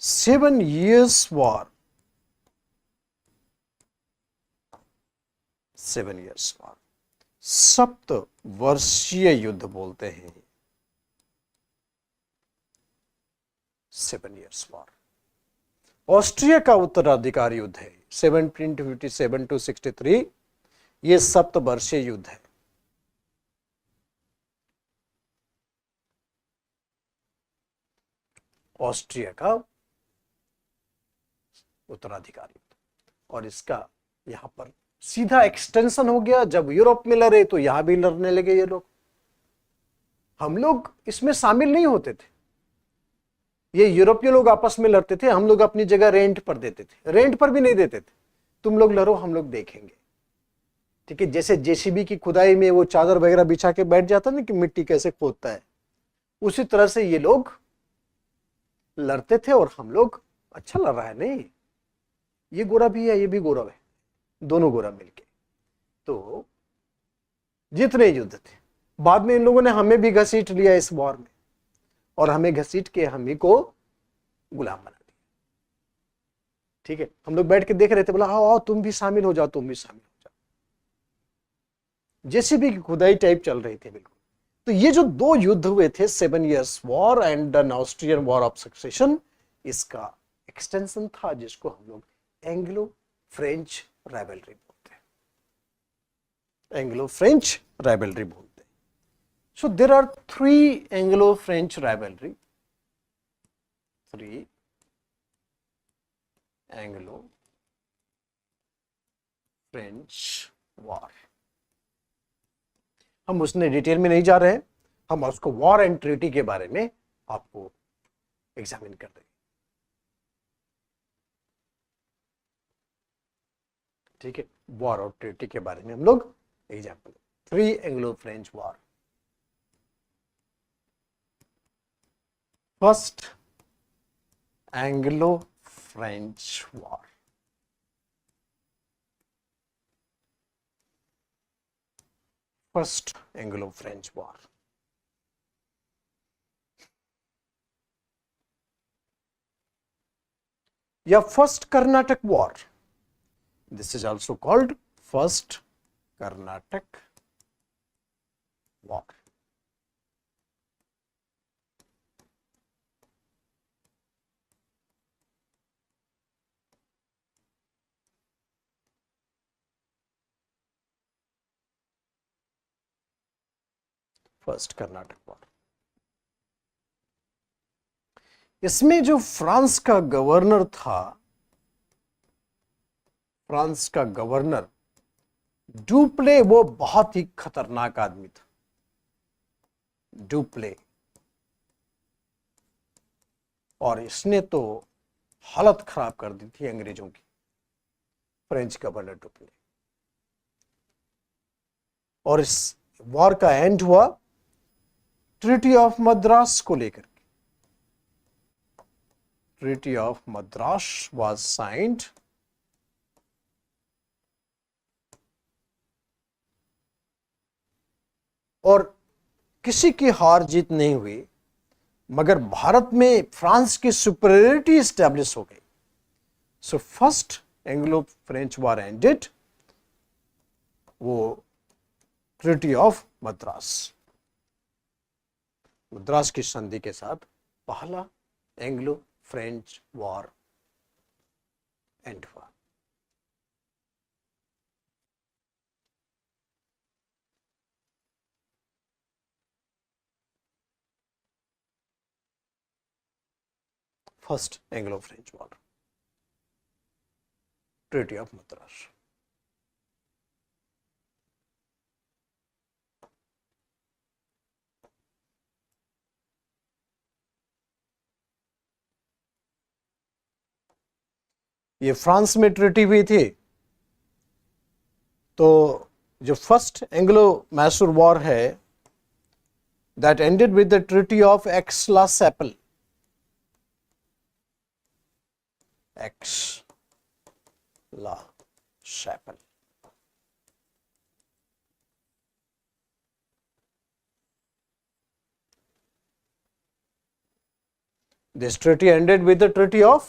S1: 7 years वॉर, 7 years वॉर, सप्तवर्षीय युद्ध बोलते हैं। 7 years वॉर। ऑस्ट्रिया का उत्तराधिकार युद्ध है 1757 to 63, ये सप्तवर्षीय युद्ध है। ऑस्ट्रिया का उत्तराधिकार युद्ध, और इसका यहां पर सीधा एक्सटेंशन हो गया। जब यूरोप में लड़े तो यहां भी लड़ने लगे ये लोग। हम लोग इसमें शामिल नहीं होते थे, ये यूरोपीय लोग आपस में लड़ते थे, हम लोग अपनी जगह रेंट पर देते थे, रेंट पर भी नहीं देते थे, तुम लोग लड़ो हम लोग देखेंगे, ठीक है। जैसे जेसीबी की खुदाई में वो चादर वगैरह बिछा के बैठ जाता ना कि मिट्टी कैसे खोदता है, उसी तरह से ये लोग लड़ते थे। और हम लोग अच्छा लड़ रहा है, नहीं ये गोरा भी है ये भी गोरा है, दोनों गोरा मिलके, तो जितने युद्ध थे। बाद में इन लोगों ने हमें भी घसीट लिया इस वॉर में, और हमें घसीट के हम ही को गुलाम बना दिया, ठीक है। हम लोग बैठ के देख रहे थे, बोला आओ आओ तुम भी शामिल हो जाओ, तुम भी शामिल हो जाओ, जेसीबी की खुदाई टाइप चल रही थी बिल्कुल। तो ये जो 2 युद्ध हुए थे, 7 years war and an Austrian war of succession, इसका एक्सटेंशन था जिसको हम लोग एंग्लो फ्रेंच राइवलरी बोलते हैं, एंग्लो फ्रेंच राइवलरी बोलते हैं। So there are 3 Anglo-French rivalry, 3 Anglo-French war। हम उसने डिटेल में नहीं जा रहे हैं, हम उसको वॉर एंड ट्रीटी के बारे में आपको एग्जामिन कर देंगे, ठीक है। वॉर और ट्रीटी के बारे में हम लोग example, 3 Anglo-French war। First Anglo-French War। First Anglo-French War। या First Carnatic War। This is also called First Carnatic War। First Karnataka war. इसमें जो फ्रांस का गवर्नर था, फ्रांस का गवर्नर डुप्ले, वो बहुत ही खतरनाक आदमी था। डुप्ले, और इसने तो हालत खराब कर दी थी अंग्रेजों की, फ्रेंच गवर्नर डुप्ले। और इस वॉर का एंड हुआ ट्रीटी ऑफ मद्रास को लेकर। Treaty of Madras was signed और किसी की हार जीत नहीं हुई, मगर भारत में फ्रांस की सुपीरियरिटी स्टैब्लिश हो गई। So first Anglo French war ended, वो ट्रीटी ऑफ मद्रास, मद्रास की संधि के साथ पहला एंग्लो फ्रेंच वॉर एंड हुआ। First Anglo French war, treaty of Madras. ये फ्रांस में ट्रीटी हुई थी। तो जो फर्स्ट एंग्लो मैसूर वॉर है, that ended with the treaty of Aix-la-Chapelle. Aix-la-Chapelle. This treaty ended with the treaty of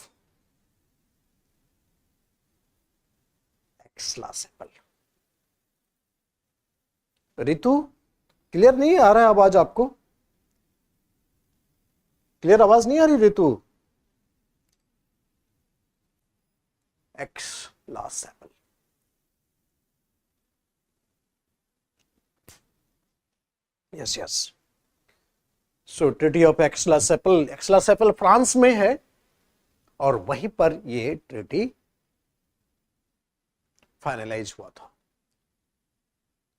S1: Aix-la-Chapelle. Ritu, clear नहीं आ रहा है आवाज आपको? क्लियर आवाज नहीं आ रही Ritu? Aix-la-Chapelle. Yes yes. So treaty of Aix-la-Chapelle, Aix-la-Chapelle France में है, और वहीं पर यह ट्रीटी फाइनलाइज हुआ था।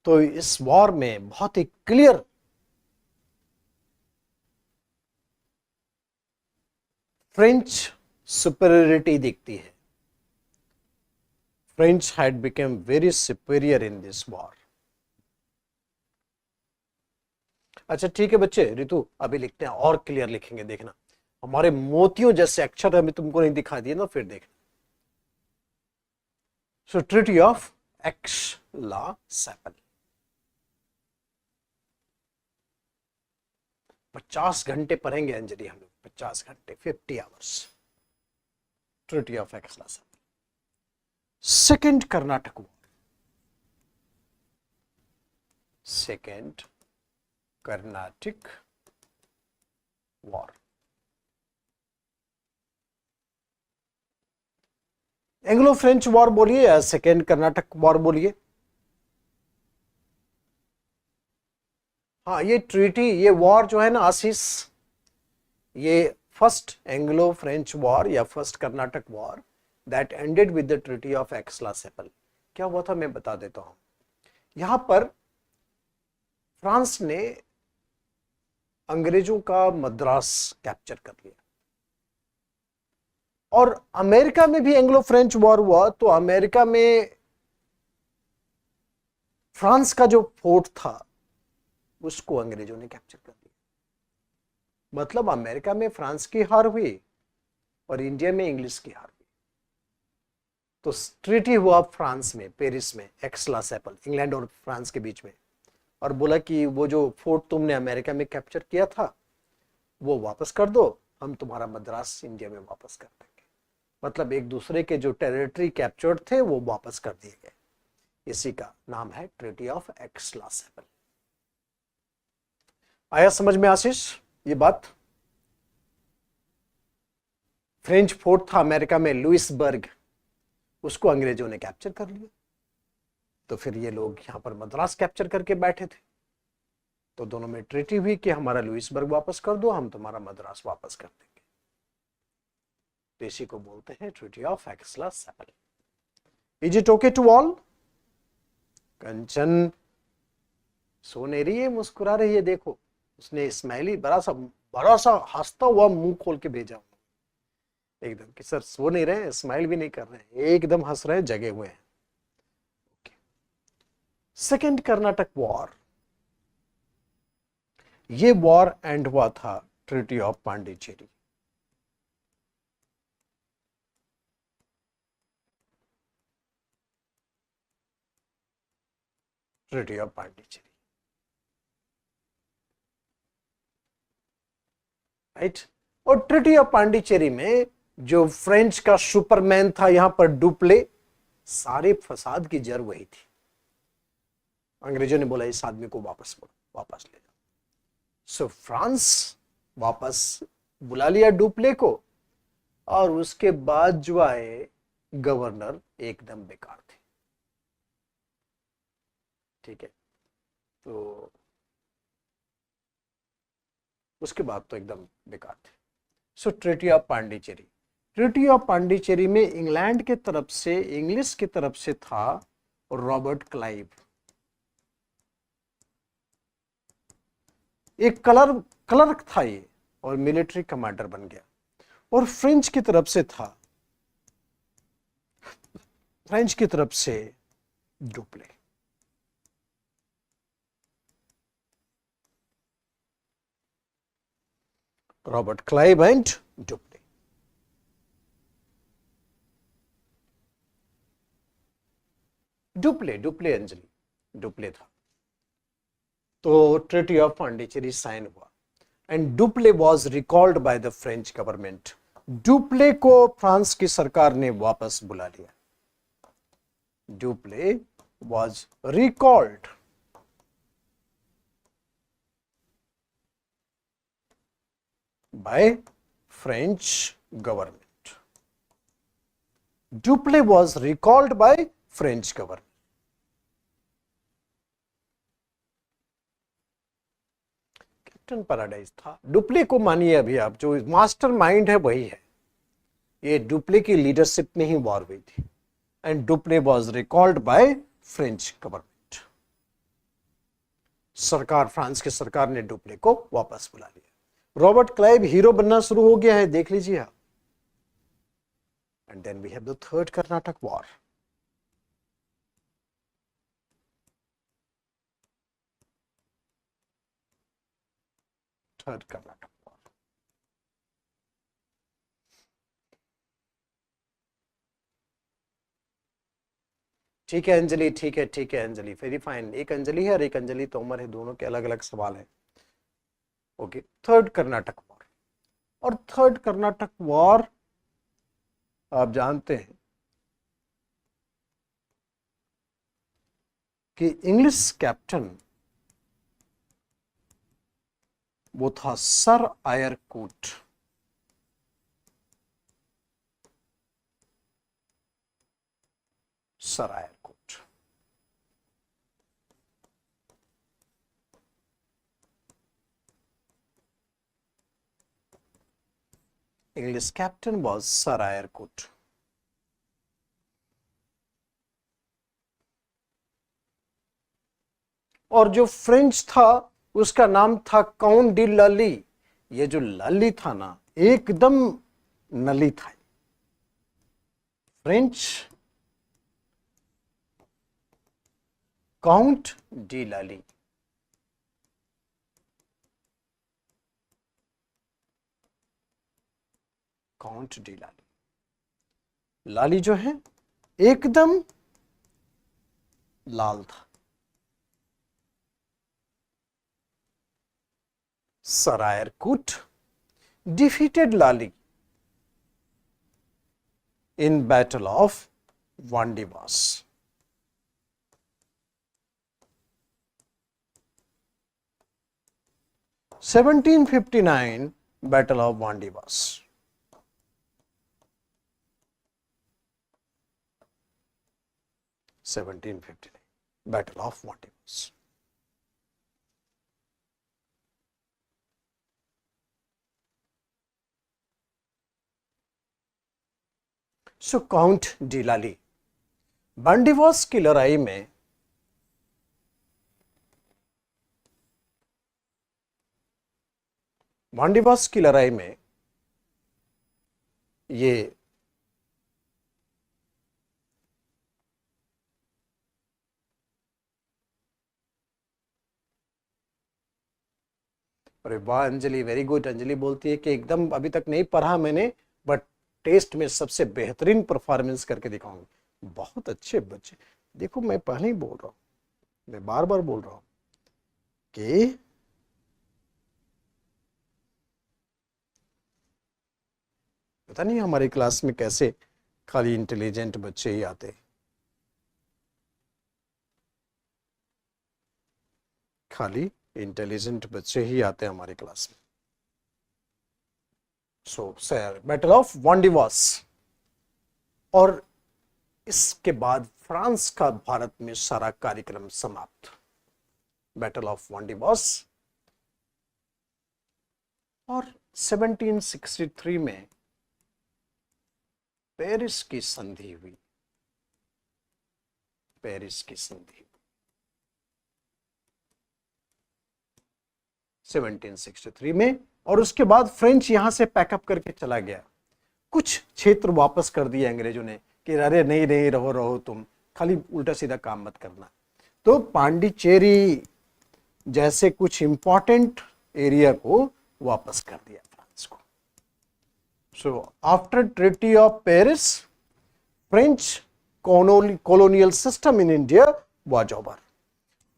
S1: तो इस वॉर में बहुत ही क्लियर फ्रेंच सुपीरियरिटी दिखती है। French had become very superior in this war. अच्छा ठीक है बच्चे, रितु अभी लिखते हैं, और क्लियर लिखेंगे, देखना हमारे मोतियों जैसे अक्षर अभी तुमको नहीं दिखा दिए ना, फिर देखना। सो ट्रीटी ऑफ एक्स-ला-चैपल, 50 घंटे पढ़ेंगे अंजलि हम लोग, 50 घंटे, 50 hours. Treaty of Aix-la-Chapelle. Second Karnataka war, second Carnatic war. Anglo French war बोलिए या सेकेंड कर्नाटक वॉर बोलिए। हाँ, ये ट्रीटी, ये वॉर जो है ना आशीष, ये फर्स्ट एंग्लो फ्रेंच वॉर या first Karnataka war that ended with the treaty of Aix-la-Chapelle. क्या हुआ था मैं बता देता हूं। यहां पर फ्रांस ने अंग्रेजों का मद्रास कैप्चर कर लिया, और अमेरिका में भी एंग्लो फ्रेंच वॉर हुआ। तो अमेरिका में फ्रांस का जो फोर्ट था उसको अंग्रेजों ने कैप्चर कर लिया। मतलब अमेरिका में फ्रांस की हार हुई और इंडिया में इंग्लिश की हार हुई। तो ट्रीटी हुआ फ्रांस में, पेरिस में, एक्स-ला-चैपल, इंग्लैंड और फ्रांस के बीच में, और बोला कि वो जो फोर्ट तुमने अमेरिका में कैप्चर किया था वो वापस कर दो, हम तुम्हारा मद्रास इंडिया में वापस कर देंगे। मतलब एक दूसरे के जो टेरिटरी कैप्चर्ड थे वो वापस कर दिए गए। इसी का नाम है ट्रीटी ऑफ एक्स-ला-चैपल। आया समझ में आशीष ये बात? फ्रेंच फोर्ट था अमेरिका में, लुइसबर्ग, उसको अंग्रेजों ने कैप्चर कर लिया। तो फिर ये लोग यहां पर मद्रास कैप्चर करके बैठे थे। तो दोनों में ट्रीटी हुई कि हमारा लुइसबर्ग वापस कर दो, हम तुम्हारा मद्रास वापस कर देंगे। तो इसी को बोलते हैं treaty of Aix-la-Chapelle. Is it okay to all? Kanchan सो नहीं रही है, मुस्कुरा रही है, देखो उसने स्माइली बड़ा सा हंसता हुआ मुंह खोल के भेजा एकदम कि सर सो नहीं रहे हैं, स्माइल भी नहीं कर रहे हैं, एकदम हंस रहे हैं, जगे हुए हैं। सेकेंड कर्नाटक वॉर, ये वॉर एंड हुआ था treaty of Pondicherry. Treaty of Pondicherry, right. और ट्रीटी ऑफ पांडिचेरी में जो फ्रेंच का सुपरमैन था यहां पर डुप्ले, सारे फसाद की जड़ वही थी। अंग्रेजों ने बोला इस आदमी को वापस ले जाओ। सो फ्रांस वापस बुला लिया डुप्ले को, और उसके बाद जो आए गवर्नर एकदम बेकार थे। ठीक है, तो उसके बाद तो एकदम बेकार थे। So treaty of Pondicherry, treaty of Pondicherry में इंग्लैंड के तरफ से, इंग्लिश की तरफ से था रॉबर्ट क्लाइव, एक क्लर्क था ये, और मिलिट्री कमांडर बन गया। और फ्रेंच की तरफ से था, फ्रेंच की तरफ से Dupleix. Robert Clive and Dupleix. Dupleix Anjali, Dupleix था। तो ट्रीटी ऑफ पांडिचेरी साइन हुआ and Dupleix was recalled by the French government. Dupleix को फ्रांस की सरकार ने वापस बुला लिया। Dupleix was recalled by French government. Dupleix was recalled by French government. Captain Paradise था। डुप्ले को मानिए अभी आप, जो मास्टर माइंड है वही है। ये डुप्ले की लीडरशिप में ही वॉर हुई थी and Dupleix was recalled by French government. सरकार, फ्रांस की सरकार ने डुप्ले को वापस बुला लिया। रॉबर्ट क्लाइव हीरो बनना शुरू हो गया है, देख लीजिए आप। And then we have the third Karnataka war. Third Karnataka war, ठीक है अंजलि, ठीक है अंजलि, वेरी फाइन। एक अंजलि है और एक अंजलि तोमर है, दोनों के अलग अलग सवाल है। Okay, third Karnataka war. और थर्ड कर्नाटक वॉर आप जानते हैं कि इंग्लिश कैप्टन वो था Sir Eyre Coote. Sir Eyre Coote, English captain was sir Eyre Coote. और जो फ्रेंच था उसका नाम था काउंट डी लली। ये जो लली था ना, एकदम नली था। French count de Lally. Count de Lally, Lally जो है एकदम लाल था। Sir Eyre Coote defeated Lally in Battle of Vandivas. (1759) Battle of Vandivas. 1759 Battle of Vandivas. So count de Lally, Wandiwash की लड़ाई में ये अरे वाह अंजलि, वेरी गुड। अंजलि बोलती है कि एकदम अभी तक नहीं पढ़ा मैंने, बट टेस्ट में सबसे बेहतरीन परफॉर्मेंस करके दिखाऊंगी। बहुत अच्छे बच्चे। देखो मैं पहले ही बोल रहा हूं, मैं बार बार बोल रहा हूं कि पता नहीं हमारी क्लास में कैसे खाली इंटेलिजेंट बच्चे ही आते, खाली इंटेलिजेंट बच्चे ही आते हैं हमारी क्लास में। So sir, battle of Wandiwash, और इसके बाद फ्रांस का भारत में सारा कार्यक्रम समाप्त। बैटल ऑफ वांडीवास, और 1763 में पेरिस की संधि हुई। पेरिस की संधि 1763 में, और उसके बाद फ्रेंच यहां से पैकअप करके चला गया। कुछ क्षेत्र वापस कर दिए अंग्रेजों ने कि अरे नहीं नहीं, रहो रहो तुम, खाली उल्टा सीधा काम मत करना। तो पांडिचेरी जैसे कुछ इंपॉर्टेंट एरिया को वापस कर दिया फ्रांस को। So after treaty of Paris, French colonial system in India was over.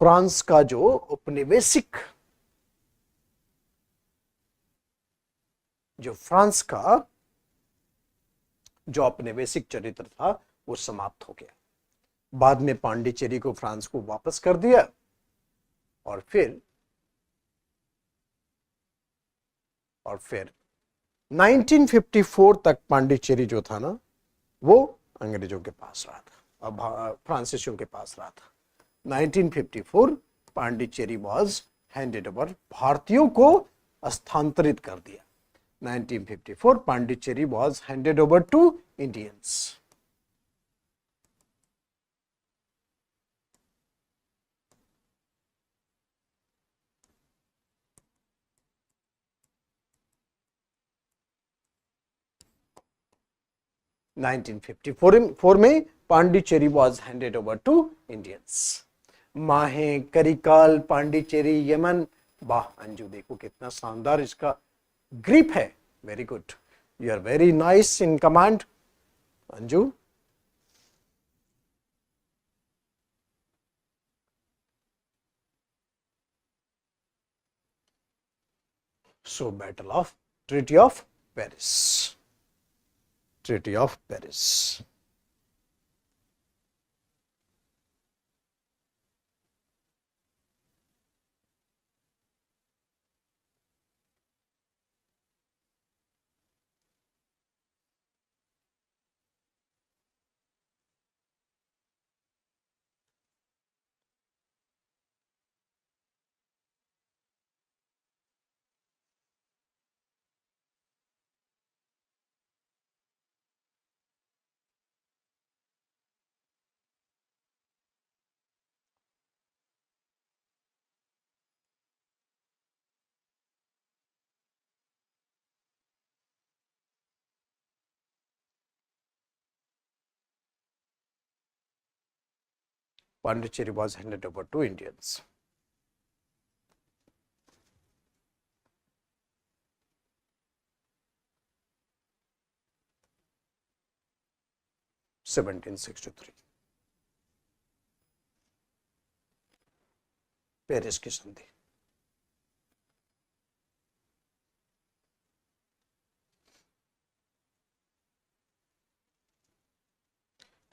S1: France का जो उपनिवेशिक, जो फ्रांस का जो औपनिवेशिक चरित्र था वो समाप्त हो गया। बाद में पांडिचेरी को फ्रांस को वापस कर दिया, और फिर 1954 तक पांडिचेरी जो था ना वो अंग्रेजों के पास रहा था, अब फ्रांसीसियों के पास रहा था। 1954 पांडिचेरी वॉज हैंडेड ओवर, भारतीयों को स्थानांतरित कर दिया। 1954 Pondicherry was handed over to Indians. में Pondicherry was handed over to Indians. Mahe, Karaikal, Pondicherry, Yemen, वाह अंजू देखो कितना शानदार इसका ग्रिप है। Very good, you are very nice in command Anju. So battle of treaty of Paris, treaty of Paris. Pondicherry was handed over to Indians. Paris की संधि।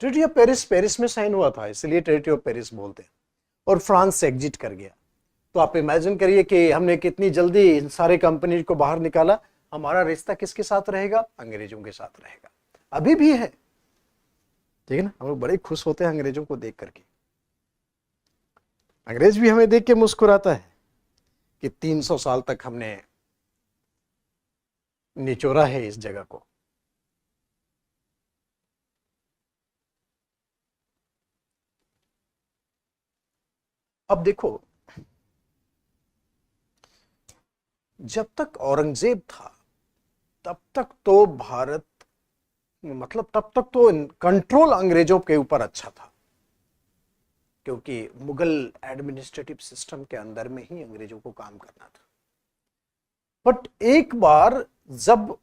S1: Treaty of Paris Paris में sign हुआ था, इसलिए ट्रीटी ऑफ पेरिस बोलते हैं, और France से एग्जिट कर गया। तो आप इमेजिन करिए कि हमने कितनी जल्दी इन सारे कंपनी को बाहर निकाला। हमारा रिश्ता किसके साथ रहेगा? अंग्रेजों के साथ रहेगा, अभी भी है, ठीक है ना। हम लोग बड़े खुश होते हैं अंग्रेजों को देख करके। अंग्रेज भी हमें देख के मुस्कुराता है कि 300 साल तक हमने निचोरा है इस जगह को। अब देखो, जब तक औरंगजेब था तब तक तो भारत, मतलब तब तक तो कंट्रोल अंग्रेजों के ऊपर अच्छा था, क्योंकि मुगल एडमिनिस्ट्रेटिव सिस्टम के अंदर में ही अंग्रेजों को काम करना था। बट एक बार जब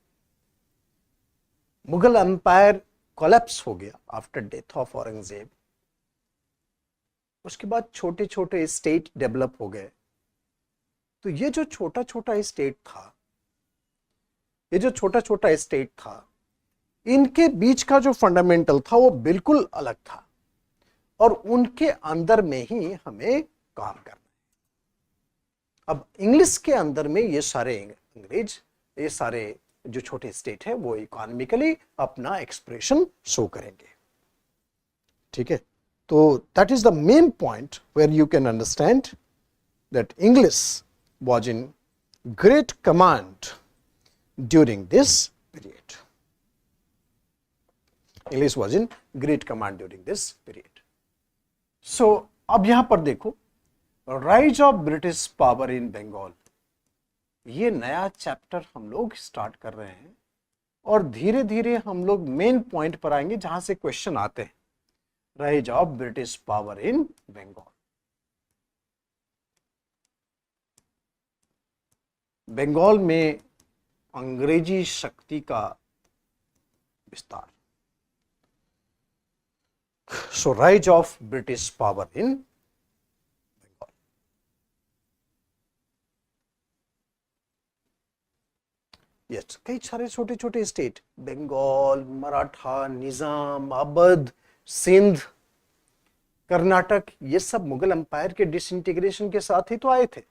S1: मुगल एम्पायर कोलैप्स हो गया आफ्टर डेथ ऑफ औरंगजेब, उसके बाद छोटे छोटे स्टेट डेवलप हो गए। तो ये जो छोटा छोटा स्टेट था, ये जो छोटा छोटा स्टेट था, इनके बीच का जो फंडामेंटल था वो बिल्कुल अलग था, और उनके अंदर में ही हमें काम करना है। अब इंग्लिश के अंदर में ये सारे अंग्रेज, ये सारे जो छोटे स्टेट है वो इकोनॉमिकली अपना एक्सप्रेशन शो करेंगे। ठीक है, तो that is the main point where you can understand that English was in great command during this period. English was in great command during this period. So अब यहां पर देखो, rise of British power in Bengal, ये नया chapter हम लोग start कर रहे हैं, और धीरे धीरे हम लोग मेन पॉइंट पर आएंगे जहां से क्वेश्चन आते हैं। Rise of British power in Bengal. Bengal में अंग्रेजी शक्ति का विस्तार। So rise of British power in Bengal. Yes, कई सारे छोटे छोटे स्टेट, बंगाल, मराठा, निजाम, अवध, सिंध, कर्नाटक, ये सब मुगल एम्पायर के डिसइंटीग्रेशन के साथ ही तो आए थे,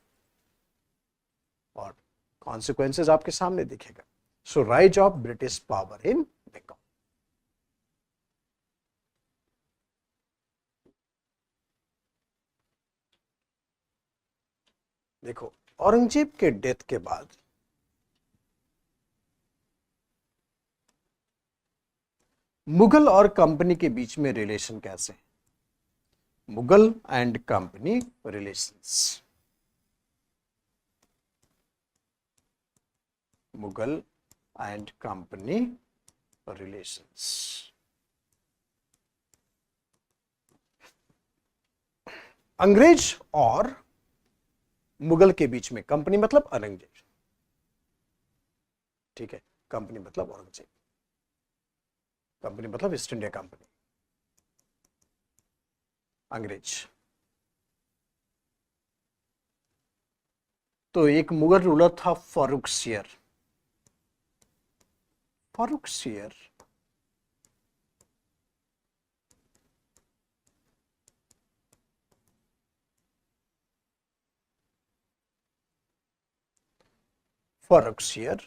S1: और कॉन्सिक्वेंसेस आपके सामने दिखेगा। So rise of British power in Bengal. देखो, औरंगजेब के डेथ के बाद मुगल और कंपनी के बीच में रिलेशन कैसे है? Mughal and company relations. Mughal and company relations. अंग्रेज और मुगल के बीच में, कंपनी मतलब औरंगजेब, ठीक है, कंपनी मतलब औरंगजेब, कंपनी मतलब ईस्ट इंडिया कंपनी, अंग्रेज। तो एक मुगल रूलर था फारूक शेर। फारूक शेर फारूक शेर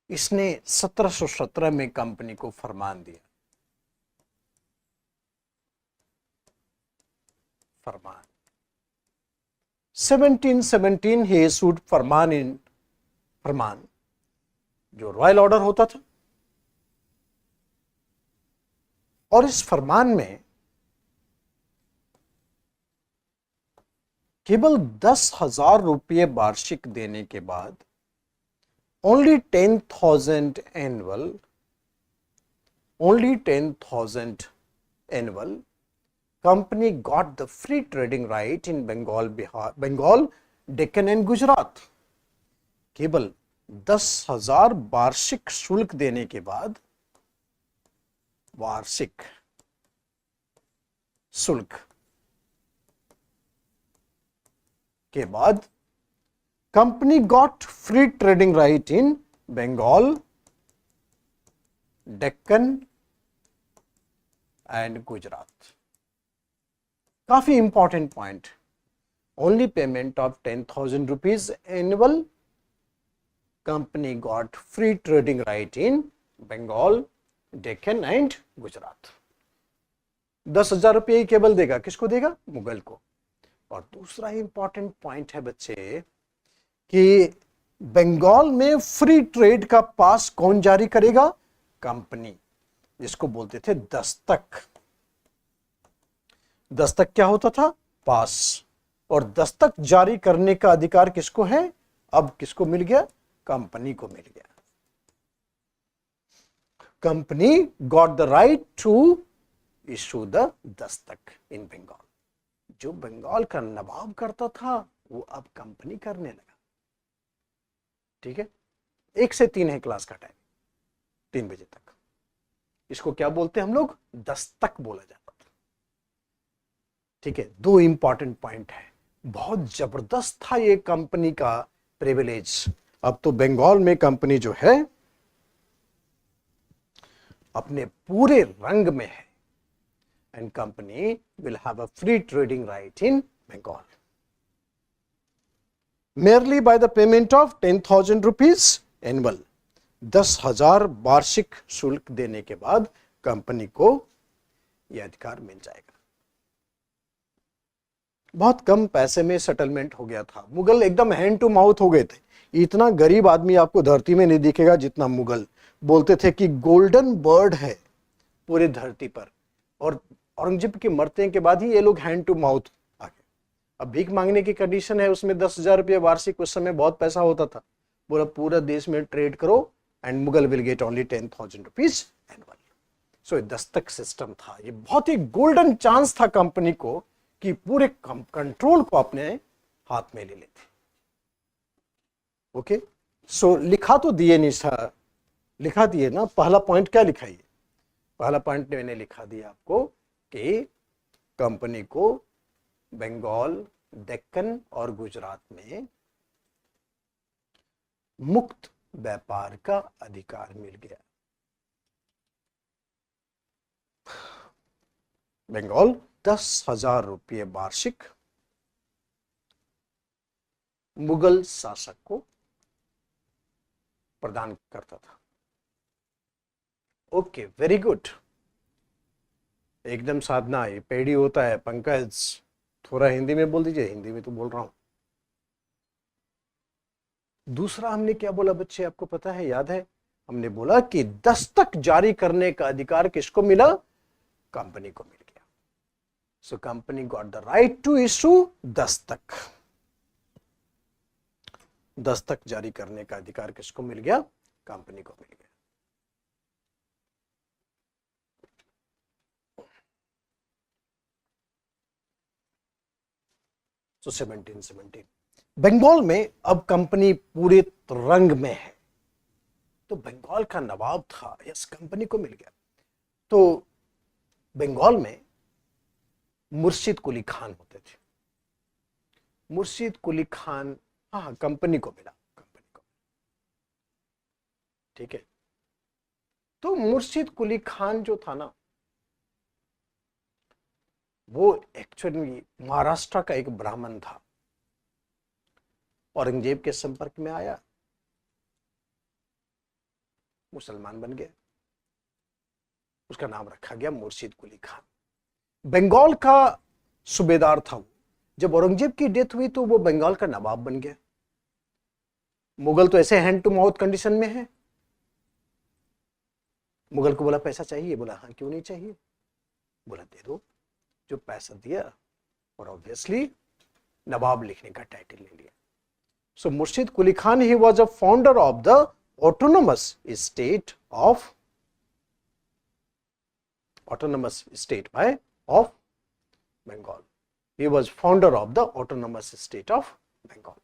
S1: इसने 1717 में कंपनी को फरमान दिया। फरमान 1717 ही इशूड फरमान इन, फरमान जो रॉयल ऑर्डर होता था, और इस फरमान में केवल 10,000 रुपये वार्षिक देने के बाद only 10,000 annual, only 10,000 annual, company got the free trading right in Bengal, Bihar, Bengal, Deccan and Gujarat. केवल 10,000 वार्षिक शुल्क देने के बाद, वार्षिक शुल्क के बाद, company got free trading right in Bengal, Deccan and Gujarat. काफी important point. Only payment of 10,000 rupees annual, company got free trading right in Bengal, Deccan and Gujarat. 10,000 रुपये ही केवल देगा, किसको देगा? मुगल को। और दूसरा इंपॉर्टेंट पॉइंट है बच्चे कि बंगाल में फ्री ट्रेड का पास कौन जारी करेगा? कंपनी, जिसको बोलते थे दस्तक। दस्तक क्या होता था? पास। और दस्तक जारी करने का अधिकार किसको है? अब किसको मिल गया? कंपनी को मिल गया। Company got the right to issue the दस्तक इन बंगाल। जो बंगाल का नवाब करता था वो अब कंपनी करने लगा। ठीक है, 1 से 3 है क्लास का टाइम, 3 बजे तक। इसको क्या बोलते हैं हम लोग? दस्तक बोला जाता था। ठीक है, 2 इंपॉर्टेंट पॉइंट है। बहुत जबरदस्त था ये कंपनी का प्रिविलेज। अब तो बंगाल में कंपनी जो है अपने पूरे रंग में है, and company will have a free trading right in Bengal merely by the payment of 10,000 rupees annual। 10,000 वार्षिक शुल्क देने के बाद कंपनी को यह अधिकार मिल जाएगा। बहुत कम पैसे में सेटलमेंट हो गया था। मुगल एकदम हैंड टू माउथ हो गए थे। इतना गरीब आदमी आपको धरती में नहीं दिखेगा जितना मुगल। बोलते थे कि गोल्डन बर्ड है पूरी धरती पर। और औरंगजेब के मरने के बाद ही ये लोग हैंड टू माउथ आ गए। अब भीख मांगने की कंडीशन है, उसमें 10,000 रुपये वार्षिक, उस समय बहुत पैसा होता था। बोला पूरा देश में ट्रेड करो and Mughal will get only 10,000 rupees annual. So dastak system था। ये बहुत ही गोल्डन चांस था कंपनी को कि पूरे कंट्रोल को अपने हाथ में ले लेते। ओके, सो लिखा तो दिए नहीं था, लिखा दिए ना। पहला पॉइंट क्या लिखा? है पहला पॉइंट मैंने लिखा दिया आपको कि कंपनी को बंगाल, दक्कन और गुजरात में मुक्त व्यापार का अधिकार मिल गया। बंगाल 10,000 रुपये वार्षिक मुगल शासक को प्रदान करता था। ओके, वेरी गुड, एकदम साधना। ये पेड़ी होता है पंकज, थोड़ा हिंदी में बोल दीजिए। हिंदी में तो बोल रहा हूं। दूसरा हमने क्या बोला बच्चे, आपको पता है, याद है? हमने बोला कि दस्तक जारी करने का अधिकार किसको मिला? कंपनी को मिल गया। So company got the right to issue दस्तक। दस्तक जारी करने का अधिकार किसको मिल गया? कंपनी को मिल गया। सो 1717 बंगाल में अब कंपनी पूरे रंग में है। तो बंगाल का नवाब था, यस, कंपनी को मिल गया। तो बंगाल में मुर्शिद कुली खान होते थे। मुर्शिद कुली खान, हाँ, कंपनी को मिला, कंपनी को। ठीक है, तो मुर्शिद कुली खान जो था ना, वो एक्चुअली महाराष्ट्र का एक ब्राह्मण था। औरंगजेब के संपर्क में आया, मुसलमान बन गया। उसका नाम रखा गया मुर्शिद कुली खान। बंगाल का सूबेदार था वो। जब औरंगजेब की डेथ हुई तो वो बंगाल का नवाब बन गया। मुगल तो ऐसे हैंड टू माउथ कंडीशन में है। मुगल को बोला पैसा चाहिए, बोला हाँ, क्यों नहीं चाहिए, बोला दे दो। जो पैसा दिया और ऑब्वियसली नवाब लिखने का टाइटल ले लिया। So Murshid Quli Khan, he was a founder of the autonomous state of autonomous state by of Bengal. He was founder of the autonomous state of Bengal.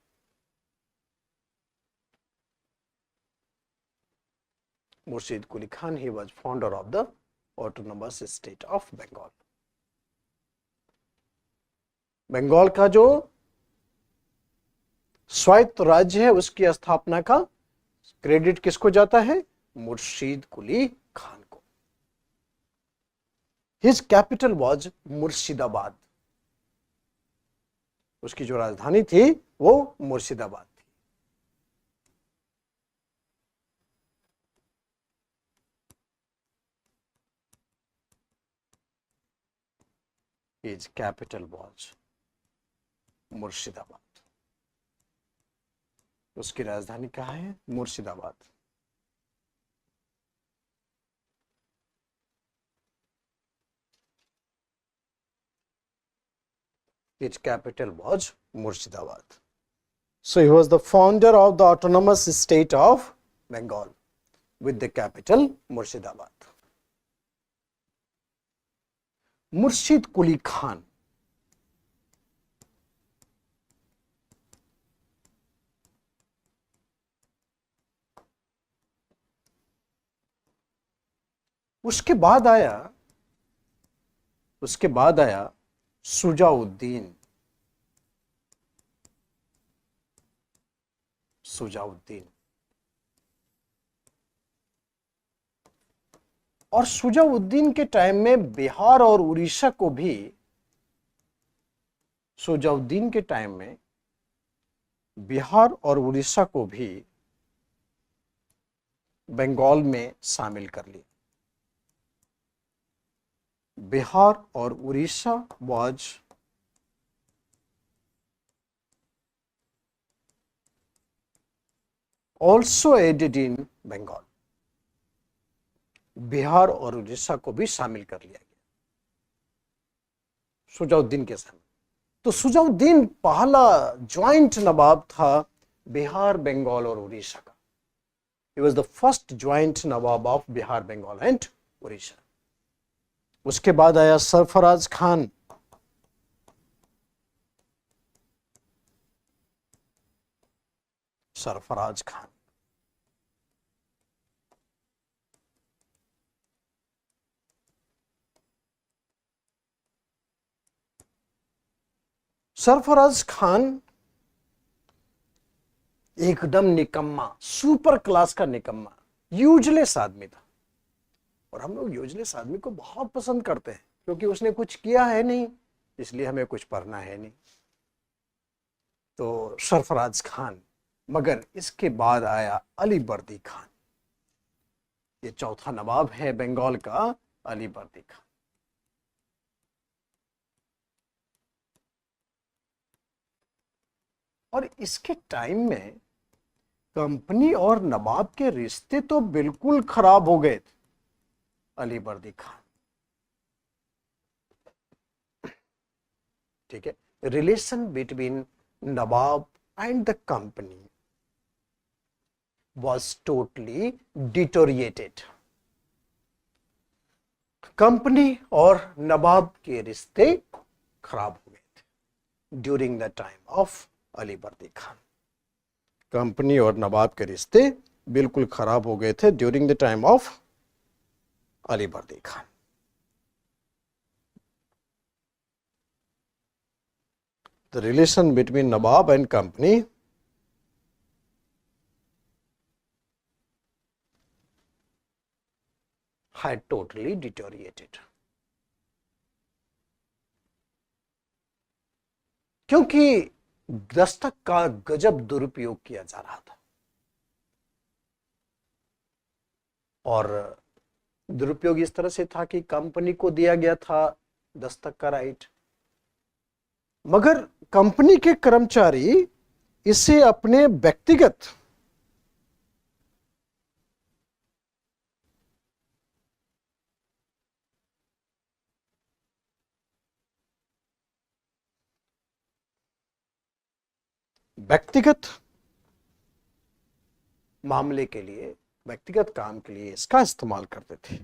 S1: Murshid Quli Khan, he was founder of the autonomous state of Bengal. Bengal का जो स्वायत्त राज्य है उसकी स्थापना का credit किसको जाता है? मुर्शिद कुली खान को। His capital was Murshidabad. उसकी जो राजधानी थी वो मुर्शिदाबाद थी। His capital was Murshidabad. उसकी राजधानी कहाँ है? Murshidabad. Its capital was Murshidabad. So he was the founder of the autonomous state of Bengal with the capital Murshidabad. Murshid Quli Khan. उसके बाद आया सुजाउद्दीन। और सुजाउद्दीन के टाइम में बिहार और उड़ीसा को भी, सुजाउद्दीन के टाइम में बिहार और उड़ीसा को भी बंगाल में शामिल कर लिया। बिहार और Orissa was also added in Bengal. Bihar और उड़ीसा को भी शामिल कर लिया गया सुजाउद्दीन के समय। तो सुजाउद्दीन पहला ज्वाइंट नवाब था बिहार, बंगाल और उड़ीसा का। He was the first joint nawab of Bihar, Bengal and Orissa. उसके बाद आया सरफराज खान। सरफराज खान सरफराज खान एकदम निकम्मा, सुपर क्लास का निकम्मा, यूजलेस आदमी था। और हम लोग यूजलेस आदमी को बहुत पसंद करते हैं क्योंकि उसने कुछ किया है नहीं, इसलिए हमें कुछ पढ़ना है नहीं। तो सरफराज खान। मगर इसके बाद आया अली बर्दी खान। ये चौथा नवाब है बंगाल का, अली बर्दी खान। और इसके टाइम में कंपनी और नवाब के रिश्ते तो बिल्कुल खराब हो गए थे। अली बर्दी खान, ठीक है। Relation between nawab and the company was totally deteriorated. Company और नवाब के रिश्ते खराब हो गए थे during the time of Ali Vardi Khan. Company और नवाब के रिश्ते बिल्कुल खराब हो गए थे during the time of Ali Vardi Khan. The relation between Nawab and company had totally deteriorated. क्योंकि दस्तक का गजब दुरुपयोग किया जा रहा था और दुरुपयोग इस तरह से था कि कंपनी को दिया गया था दस्तक का राइट, मगर कंपनी के कर्मचारी इसे अपने व्यक्तिगत मामले के लिए, व्यक्तिगत काम के लिए इसका इस्तेमाल करते थे।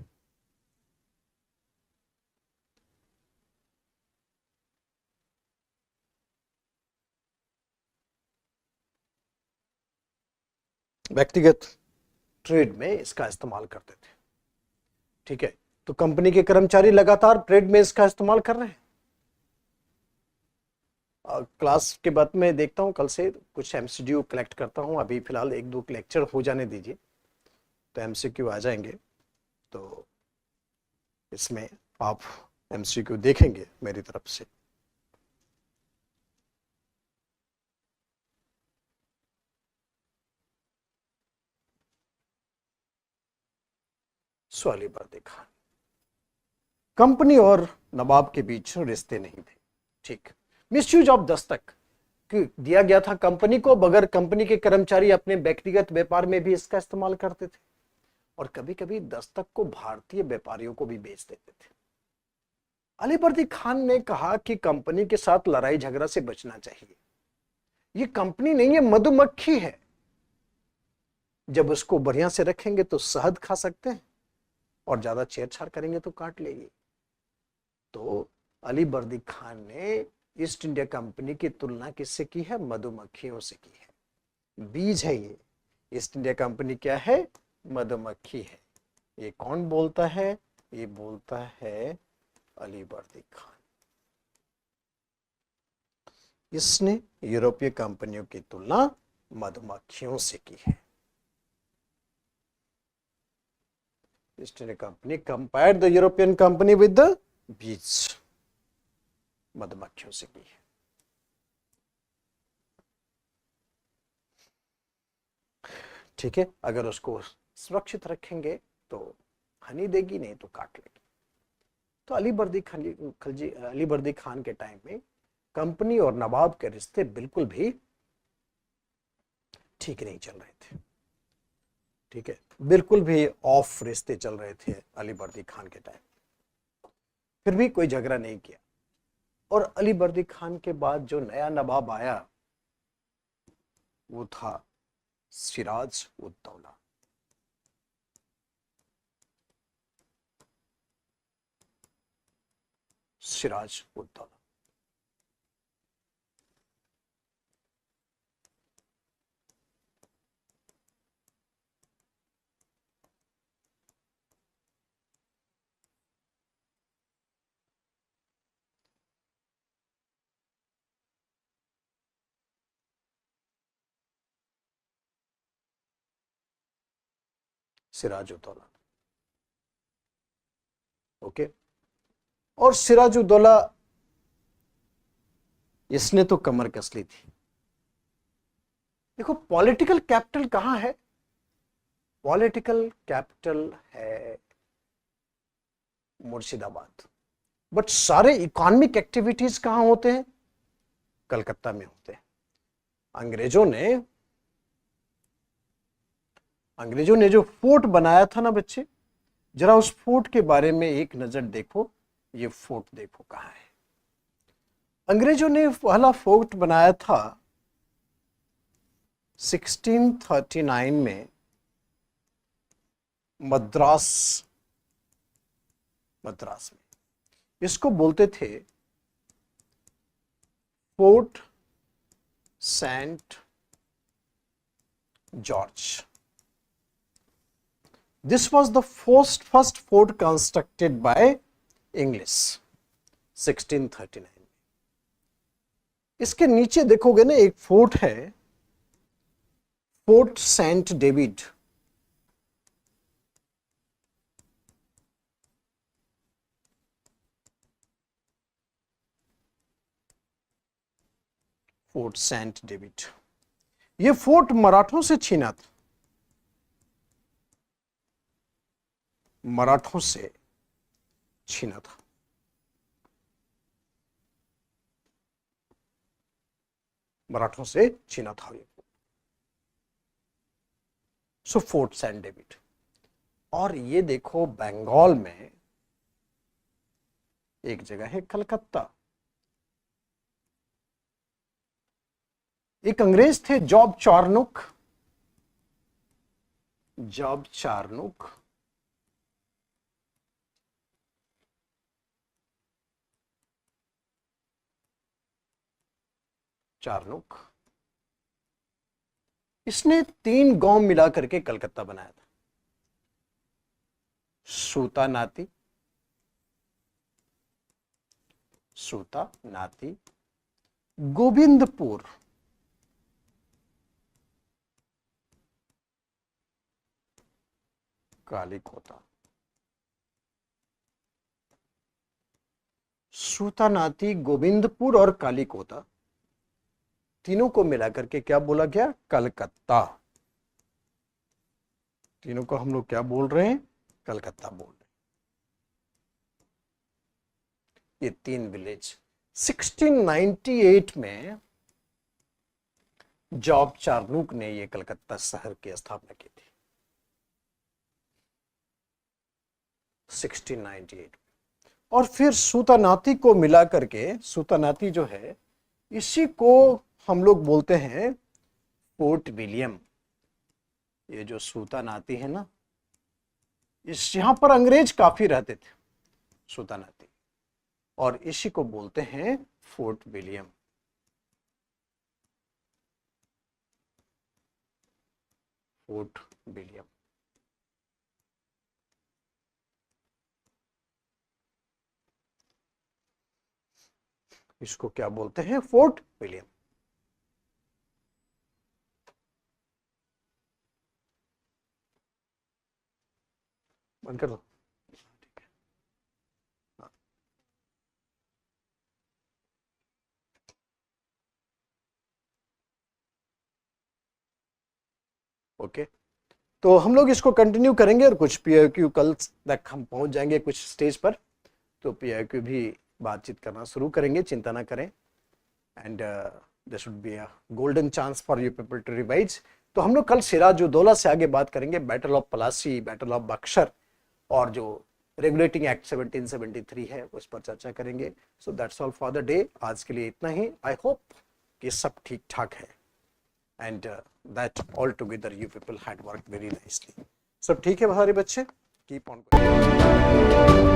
S1: व्यक्तिगत ट्रेड में इसका इस्तेमाल करते थे, ठीक है। तो कंपनी के कर्मचारी लगातार ट्रेड में इसका इस्तेमाल कर रहे हैं। क्लास के बाद में देखता हूं, कल से कुछ एमसीक्यू कलेक्ट करता हूं। अभी फिलहाल एक दो लेक्चर हो जाने दीजिए तो एमसीक्यू आ जाएंगे। तो इसमें आप एमसीक्यू देखेंगे मेरी तरफ से। सवाली पर देखा, कंपनी और नवाब के बीच रिश्ते नहीं थे, ठीक। मिसयूज ऑफ दस्तक, दिया गया था कंपनी को, अगर कंपनी के कर्मचारी अपने व्यक्तिगत व्यापार में भी इसका इस्तेमाल करते थे, और कभी कभी दस्तक को भारतीय व्यापारियों को भी बेच देते थे। अलीवर्दी खान ने कहा कि कंपनी के साथ लड़ाई झगड़ा से बचना चाहिए, ये कंपनी नहीं है, मधुमक्खी है, जब उसको बढ़िया से रखेंगे तो शहद खा सकते हैं, और ज्यादा छेड़छाड़ करेंगे तो काट लेगी। तो अलीवर्दी खान ने ईस्ट इंडिया कंपनी की तुलना किससे की है? मधुमक्खियों से की है। बीज है ये, ईस्ट इंडिया कंपनी क्या है? मधुमक्खी है। ये कौन बोलता है? ये बोलता है अलीवर्दी खान। इसने यूरोपीय कंपनियों की तुलना मधुमक्खियों से की है। East India company compared the European company with the bees, मधुमक्खियों से की है। ठीक है, अगर उसको सुरक्षित रखेंगे तो हनी देगी, नहीं तो काट लेगी। तो अलीवर्दी खान के टाइम में कंपनी और नवाब के रिश्ते बिल्कुल भी ठीक नहीं चल रहे थे। ठीक है, बिल्कुल भी ऑफ रिश्ते चल रहे थे अलीवर्दी खान के टाइम। फिर भी कोई झगड़ा नहीं किया, और अलीवर्दी खान के बाद जो नया नवाब आया वो था सिराज उद दौला। सिराज उद दौला सिराजुद्दौला। ओके, और सिराजुद्दौला इसने तो कमर कस ली थी। देखो पॉलिटिकल कैपिटल कहां है? पॉलिटिकल कैपिटल है मुर्शिदाबाद, बट सारे इकोनॉमिक एक्टिविटीज कहां होते हैं? कलकत्ता में होते हैं। अंग्रेजों ने जो फोर्ट बनाया था ना बच्चे, जरा उस फोर्ट के बारे में एक नजर देखो। ये फोर्ट देखो कहां है। अंग्रेजों ने पहला फोर्ट बनाया था 1639 में मद्रास में। इसको बोलते थे fort Saint George. This was the first fort constructed by English 1639 में। इसके नीचे देखोगे ना एक फोर्ट है, fort Saint David. Fort Saint David, ये फोर्ट मराठों से छीना था। मराठों से छीना था। मराठों से छीना था ये। सो फोर्ट सेंट डेविड। और ये देखो बंगाल में एक जगह है कलकत्ता। एक अंग्रेज थे जॉब चार्नोक। चार्नोक, इसने 3 गांव मिला करके कलकत्ता बनाया था। सूता नाती, गोविंदपुर, कालीकोटा। सूतानाती, गोविंदपुर और कालीकोटा, तीनों को मिलाकर के क्या बोला गया? कलकत्ता। तीनों को हम लोग क्या बोल रहे हैं? कलकत्ता बोल रहे हैं। ये 3 विलेज 1698 में जॉब चार्नूक ने ये कलकत्ता शहर की स्थापना की थी 1698। और फिर सूतानाती को मिला करके, सूतानाती जो है इसी को हम लोग बोलते हैं फोर्ट विलियम। ये जो सूतानाती है ना, इस यहां पर अंग्रेज काफी रहते थे सूतानाती, और इसी को बोलते हैं फोर्ट विलियम। Fort William. इसको क्या बोलते हैं? Fort William. बंद कर दो। ठीक है, हाँ। ओके, तो हम लोग इसको कंटिन्यू करेंगे और कुछ पीआईक्यू कल तक हम पहुंच जाएंगे कुछ स्टेज पर, तो पीआईक्यू भी बातचीत करना शुरू करेंगे, चिंता ना करें। And this should be a golden chance for you people to revise. तो हम लोग कल सिराजुद्दौला से आगे बात करेंगे, battle of Plassey, battle of Buxar, और जो रेगुलेटिंग एक्ट 1773 है उस पर चर्चा करेंगे। So that's all for the day. आज के लिए इतना ही। आई होप कि सब ठीक ठाक है, and that all together you people had worked very nicely. सब ठीक है हमारे बच्चे? Keep on going.